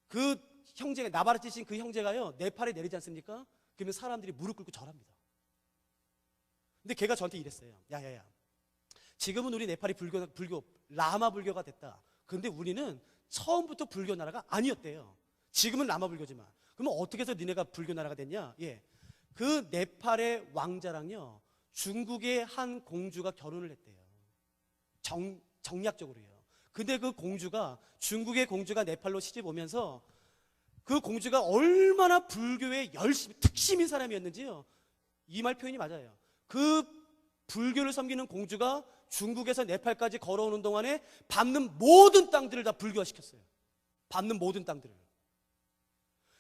그 형제가, 나바라치 싱 그 형제가요, 네팔에 내리지 않습니까? 그러면 사람들이 무릎 꿇고 절합니다. 근데 걔가 저한테 이랬어요. 야야야, 지금은 우리 네팔이 불교 라마 불교가 됐다. 그런데 우리는 처음부터 불교 나라가 아니었대요. 지금은 라마 불교지만. 그러면 어떻게 해서 니네가 불교 나라가 됐냐? 예, 그 네팔의 왕자랑요, 중국의 한 공주가 결혼을 했대요. 정략적으로요. 근데 그 공주가, 중국의 공주가 네팔로 시집 오면서 그 공주가 얼마나 불교에 열심히 특심인 사람이었는지요, 이 말 표현이 맞아요. 그 불교를 섬기는 공주가 중국에서 네팔까지 걸어오는 동안에 밟는 모든 땅들을 다 불교화시켰어요. 밟는 모든 땅들을.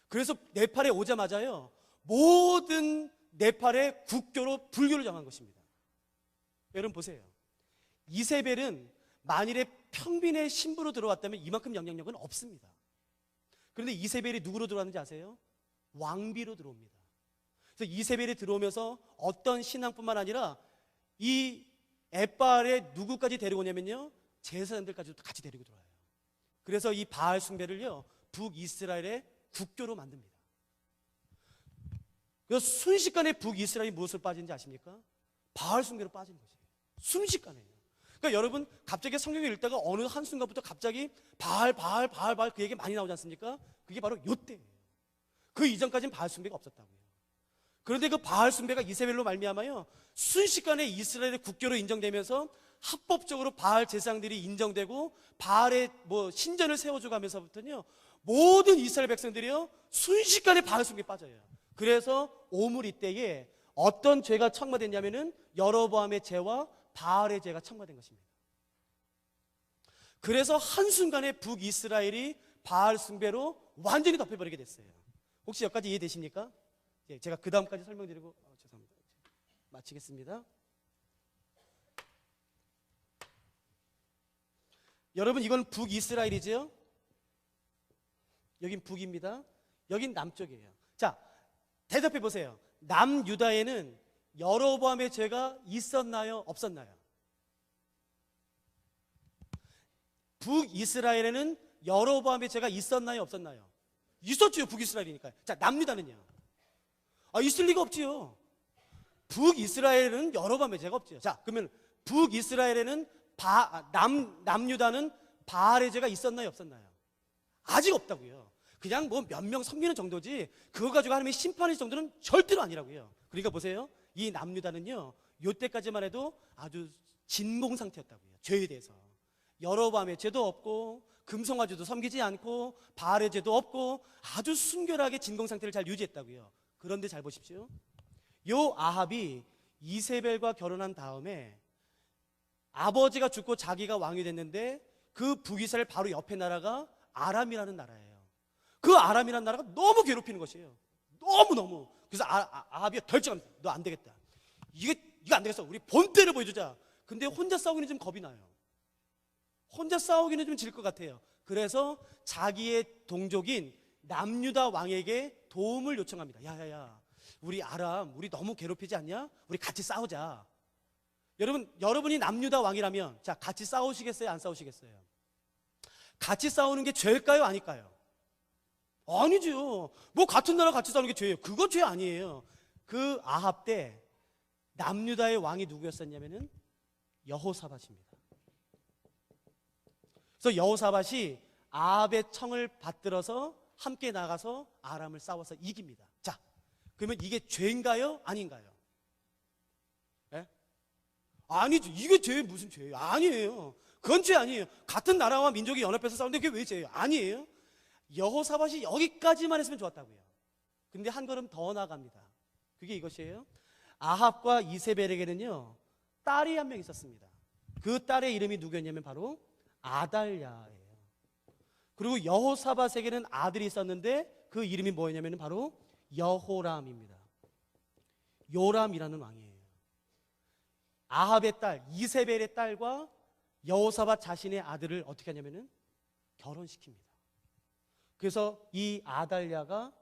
그래서 네팔에 오자마자요, 모든 네팔의 국교로 불교를 정한 것입니다. 여러분 보세요. 이세벨은 만일에 평빈의 신부로 들어왔다면 이만큼 영향력은 없습니다. 그런데 이세벨이 누구로 들어왔는지 아세요? 왕비로 들어옵니다. 그래서 이세벨이 들어오면서 어떤 신앙뿐만 아니라 이 엣바알에 누구까지 데리고 오냐면요, 제사장들까지도 같이 데리고 들어와요. 그래서 이 바알 숭배를요 북이스라엘의 국교로 만듭니다. 그래서 순식간에 북이스라엘이 무엇을 빠진지 아십니까? 바알 숭배로 빠진 거지. 순식간에. 그러니까 여러분 갑자기 성경을 읽다가 어느 한순간부터 갑자기 바알 그 얘기 많이 나오지 않습니까? 그게 바로 요때예요. 그 이전까지는 바알 숭배가 없었다고요. 그런데 그 바알 숭배가 이세벨로 말미암아요 순식간에 이스라엘의 국교로 인정되면서 합법적으로 바알 제사장들이 인정되고 바알의 신전을 세워줘가면서부터는요 모든 이스라엘 백성들이요 순식간에 바알 숭배에 빠져요. 그래서 오므리 때에 어떤 죄가 첨가됐냐면은 여로보암의 죄와 바알의 죄가 첨가된 것입니다. 그래서 한순간에 북이스라엘이 바알 숭배로 완전히 덮여버리게 됐어요. 혹시 여기까지 이해되십니까? 제가 그 다음까지 설명드리고 죄송합니다. 마치겠습니다. 여러분 이건 북이스라엘이죠? 여긴 북입니다. 여긴 남쪽이에요. 자, 대답해 보세요. 남유다에는 여로보암의 죄가 있었나요? 없었나요? 북이스라엘에는 여로보암의 죄가 있었나요? 없었나요? 있었죠. 북이스라엘이니까요. 자, 남유다는요? 있을 리가 없지요. 북이스라엘은 여로보암의 죄가 없죠. 자, 그러면 북이스라엘에는 남유다는 바알의 죄가 있었나요? 없었나요? 아직 없다고요. 그냥 몇 명 섬기는 정도지 그거 가지고 하나님의 심판의 정도는 절대로 아니라고요. 그러니까 보세요. 이 남유다는요 요때까지만 해도 아주 진공 상태였다고요. 죄에 대해서 여로보암의 죄도 없고 금송아지도 섬기지 않고 바알의 죄도 없고 아주 순결하게 진공 상태를 잘 유지했다고요. 그런데 잘 보십시오. 요 아합이 이세벨과 결혼한 다음에 아버지가 죽고 자기가 왕이 됐는데 그 북이스라엘 바로 옆에 나라가 아람이라는 나라예요. 그 아람이라는 나라가 너무 괴롭히는 것이에요. 너무너무. 그래서 아합이 덜쩍합니다. 너 안 되겠다. 이거 안 되겠어. 우리 본때를 보여주자. 근데 혼자 싸우기는 좀 겁이 나요. 혼자 싸우기는 좀 질 것 같아요. 그래서 자기의 동족인 남유다 왕에게 도움을 요청합니다. 야야야, 우리 아람 우리 너무 괴롭히지 않냐? 우리 같이 싸우자. 여러분이 남유다 왕이라면 자 같이 싸우시겠어요? 안 싸우시겠어요? 같이 싸우는 게 죄일까요? 아닐까요? 아니죠. 같은 나라 같이 싸우는 게 죄예요. 그거 죄 아니에요. 그 아합 때 남유다의 왕이 누구였었냐면은 여호사밧입니다. 그래서 여호사밧이 아합의 청을 받들어서 함께 나가서 아람을 싸워서 이깁니다. 자, 그러면 이게 죄인가요? 아닌가요? 예? 아니죠. 이게 죄 무슨 죄예요? 아니에요. 그건 죄 아니에요. 같은 나라와 민족이 연합해서 싸우는데 그게 왜 죄예요? 아니에요. 여호사밧이 여기까지만 했으면 좋았다고요. 근데 한 걸음 더 나갑니다. 그게 이것이에요. 아합과 이세벨에게는요 딸이 한 명 있었습니다. 그 딸의 이름이 누구였냐면 바로 아달랴예요. 그리고 여호사밧에게는 아들이 있었는데 그 이름이 뭐였냐면 바로 여호람입니다. 요람이라는 왕이에요. 아합의 딸 이세벨의 딸과 여호사밧 자신의 아들을 어떻게 하냐면은 결혼시킵니다. 그래서 이 아달랴가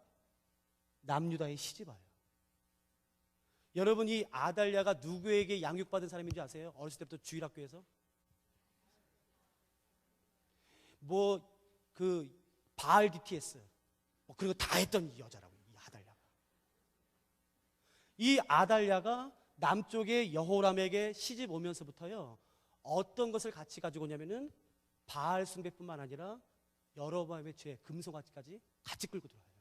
남유다에 시집와요. 여러분 이 아달랴가 누구에게 양육받은 사람인지 아세요? 어렸을 때부터 주일학교에서 바알 DTS 그런 거 다 했던 이 여자라고. 이 아달랴가 남쪽의 여호람에게 시집 오면서부터요 어떤 것을 같이 가지고 오냐면은 바알 숭배뿐만 아니라 여로보암의 죄, 금송아지까지 같이 끌고 들어와요.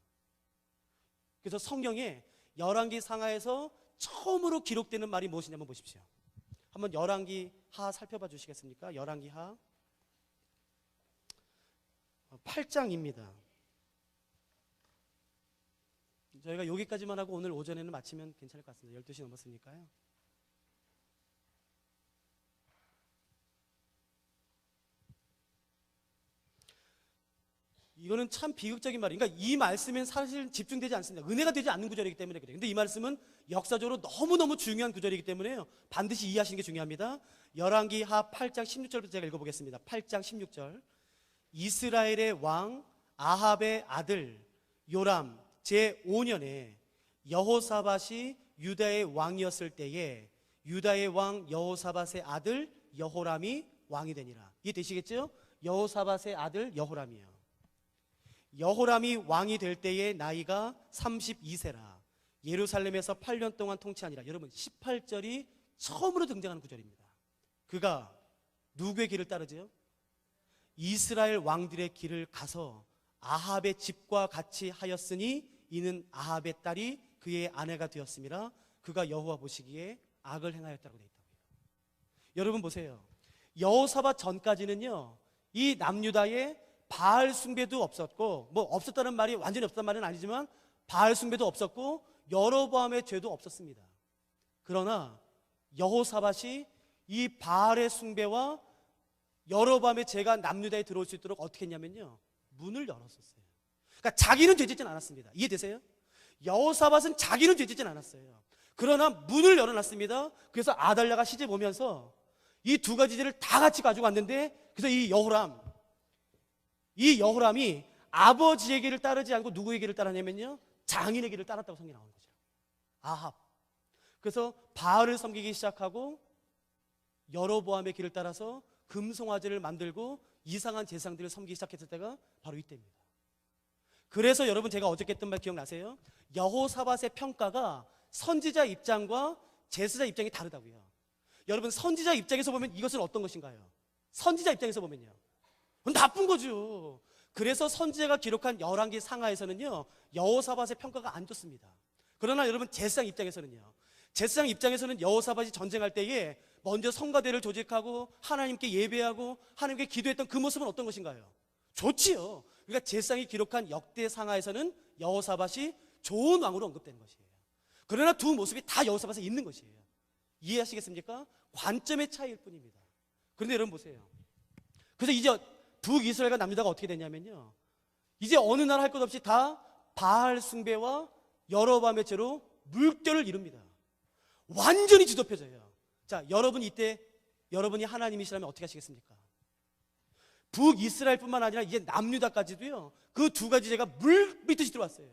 그래서 성경에 열왕기 상하에서 처음으로 기록되는 말이 무엇이냐면 한번 보십시오. 한번 열왕기 하 살펴봐 주시겠습니까? 열왕기 하 8장입니다. 저희가 여기까지만 하고 오늘 오전에는 마치면 괜찮을 것 같습니다. 12시 넘었으니까요. 이거는 참 비극적인 말이에요. 그러니까 이 말씀엔 사실 집중되지 않습니다. 은혜가 되지 않는 구절이기 때문에 그래요. 근데 이 말씀은 역사적으로 너무너무 중요한 구절이기 때문에요. 반드시 이해하시는 게 중요합니다. 열왕기 하 8장 16절부터 제가 읽어보겠습니다. 8장 16절. 이스라엘의 왕 아합의 아들 요람 제5년에 여호사밧이 유다의 왕이었을 때에 유다의 왕 여호사밧의 아들 여호람이 왕이 되니라. 이해되시겠죠? 여호사밧의 아들 여호람이에요. 여호람이 왕이 될 때의 나이가 32세라 예루살렘에서 8년 동안 통치하니라. 여러분 18절이 처음으로 등장하는 구절입니다. 그가 누구의 길을 따르지요? 이스라엘 왕들의 길을 가서 아합의 집과 같이 하였으니 이는 아합의 딸이 그의 아내가 되었음이라. 그가 여호와 보시기에 악을 행하였다고 되어 있다고요. 여러분 보세요. 여호사밧 전까지는요, 이 남유다에 바알 숭배도 없었고, 뭐 없었다는 말이 완전히 없었단 말은 아니지만 바알 숭배도 없었고 여로보암의 죄도 없었습니다. 그러나 여호사밧이 이 바알의 숭배와 여로보암의 죄가 남유다에 들어올 수 있도록 어떻게 했냐면요, 문을 열었었어요. 그러니까 자기는 죄짓진 않았습니다. 이해되세요? 여호사밧은 자기는 죄짓진 않았어요. 그러나 문을 열어놨습니다. 그래서 아달랴가 시집 오면서 이 두 가지 죄를 다 같이 가지고 왔는데, 그래서 이 여호람이 아버지의 길을 따르지 않고 누구의 길을 따르냐면요, 장인의 길을 따랐다고 성경에 나오는 거죠. 아합. 그래서 바알을 섬기기 시작하고 여로보암의 길을 따라서 금송아지를 만들고 이상한 제사장들을 섬기기 시작했을 때가 바로 이때입니다. 그래서 여러분 제가 어저께 했던 말 기억나세요? 여호사밧의 평가가 선지자 입장과 제사자 입장이 다르다고요. 여러분 선지자 입장에서 보면 이것은 어떤 것인가요? 선지자 입장에서 보면요, 나쁜 거죠. 그래서 선지자가 기록한 열왕기 상하에서는요, 여호사밧의 평가가 안 좋습니다. 그러나 여러분 제사장 입장에서는요, 제사장 입장에서는 여호사밧이 전쟁할 때에 먼저 성가대를 조직하고 하나님께 예배하고 하나님께 기도했던 그 모습은 어떤 것인가요? 좋지요. 그러니까 제사장이 기록한 역대 상하에서는 여호사밧이 좋은 왕으로 언급되는 것이에요. 그러나 두 모습이 다 여호사밧에 있는 것이에요. 이해하시겠습니까? 관점의 차이일 뿐입니다. 그런데 여러분 보세요. 그래서 이제 북이스라엘과 남유다가 어떻게 되냐면요, 이제 어느 나라 할 것 없이 다 바알 숭배와 여로보암의 죄로 물결을 이룹니다. 완전히 뒤덮여져요. 자, 여러분 이때 여러분이 하나님이시라면 어떻게 하시겠습니까? 북이스라엘뿐만 아니라 이제 남유다까지도요, 그 두 가지 죄가 물 밑듯이 들어왔어요.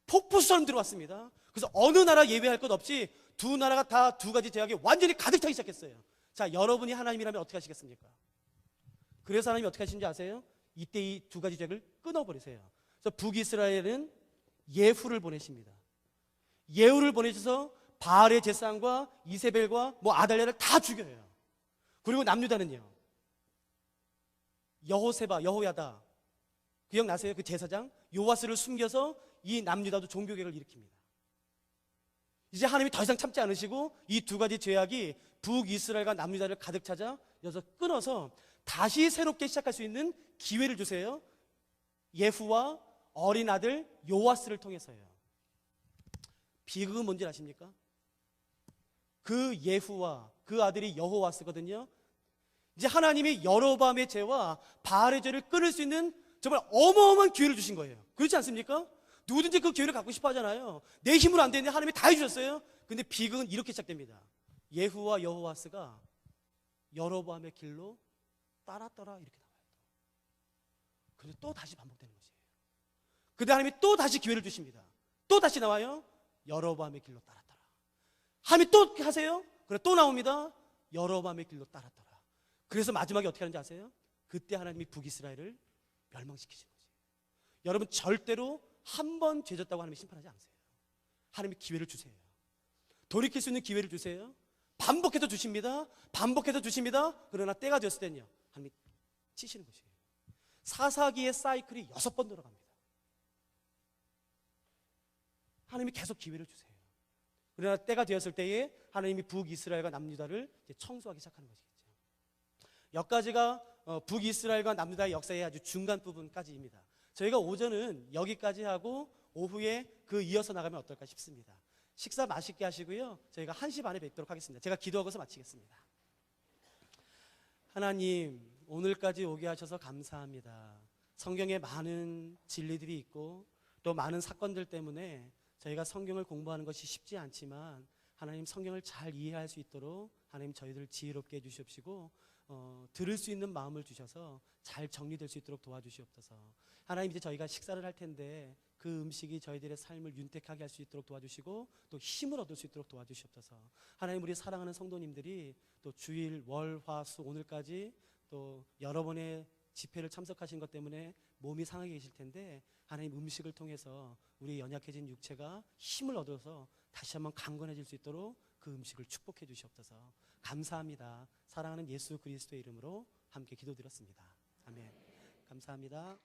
폭포수처럼 들어왔습니다. 그래서 어느 나라 예외할 것 없이 두 나라가 다 두 가지 죄악이 완전히 가득 차기 시작했어요. 자, 여러분이 하나님이라면 어떻게 하시겠습니까? 그래서 하나님이 어떻게 하시는지 아세요? 이때 이 두 가지 죄를 끊어버리세요. 그래서 북이스라엘은 예후를 보내십니다. 예후를 보내셔서 바알의 제사장과 이세벨과 뭐 아달랴를 다 죽여요. 그리고 남유다는요, 여호세바, 여호야다, 기억나세요? 그 제사장 요아스를 숨겨서 이 남유다도 종교개혁을 일으킵니다. 이제 하나님이 더 이상 참지 않으시고 이 두 가지 죄악이 북이스라엘과 남유다를 가득 찾아 여기서 끊어서 다시 새롭게 시작할 수 있는 기회를 주세요. 예후와 어린 아들 요아스를 통해서요. 비극은 뭔지 아십니까? 그 예후와 그 아들이 여호와스거든요. 이제 하나님이 여로보암의 죄와 바알의 죄를 끊을 수 있는 정말 어마어마한 기회를 주신 거예요. 그렇지 않습니까? 누구든지 그 기회를 갖고 싶어 하잖아요. 내 힘으로 안 되는데 하나님이 다 해주셨어요. 근데 비극은 이렇게 시작됩니다. 예후와 여호와스가 여로보암의 길로 따랐더라, 이렇게 나와요. 그래서 또 다시 반복되는 것이에요. 근데 하나님이 또 다시 기회를 주십니다. 또 다시 나와요. 여로보암의 길로 따랐더라. 하나님이 또 하세요. 그래 또 나옵니다. 여로보암의 길로 따랐더라. 그래서 마지막에 어떻게 하는지 아세요? 그때 하나님이 북이스라엘을 멸망시키시는 거죠. 여러분 절대로 한 번 죄졌다고 하나님이 심판하지 않으세요. 하나님이 기회를 주세요. 돌이킬 수 있는 기회를 주세요. 반복해서 주십니다. 반복해서 주십니다. 그러나 때가 되었을 때는요, 하나님이 치시는 것이에요. 사사기의 사이클이 6번 돌아갑니다. 하나님이 계속 기회를 주세요. 그러나 때가 되었을 때에 하나님이 북이스라엘과 남유다를 이제 청소하기 시작하는 것이겠죠. 여기까지가 북이스라엘과 남유다의 역사의 아주 중간 부분까지입니다. 저희가 오전은 여기까지 하고 오후에 그 이어서 나가면 어떨까 싶습니다. 식사 맛있게 하시고요, 저희가 1시 반에 뵙도록 하겠습니다. 제가 기도하고서 마치겠습니다. 하나님, 오늘까지 오게 하셔서 감사합니다. 성경에 많은 진리들이 있고 또 많은 사건들 때문에 저희가 성경을 공부하는 것이 쉽지 않지만 하나님, 성경을 잘 이해할 수 있도록 하나님 저희들을 지혜롭게 해주시옵시고 들을 수 있는 마음을 주셔서 잘 정리될 수 있도록 도와주시옵소서. 하나님, 이제 저희가 식사를 할 텐데 그 음식이 저희들의 삶을 윤택하게 할 수 있도록 도와주시고 또 힘을 얻을 수 있도록 도와주시옵소서. 하나님, 우리 사랑하는 성도님들이 또 주일, 월, 화, 수 오늘까지 또 여러 번의 집회를 참석하신 것 때문에 몸이 상하게 계실 텐데 하나님 음식을 통해서 우리 연약해진 육체가 힘을 얻어서 다시 한번 강건해질 수 있도록 그 음식을 축복해 주시옵소서. 감사합니다. 사랑하는 예수 그리스도의 이름으로 함께 기도드렸습니다. 아멘. 감사합니다.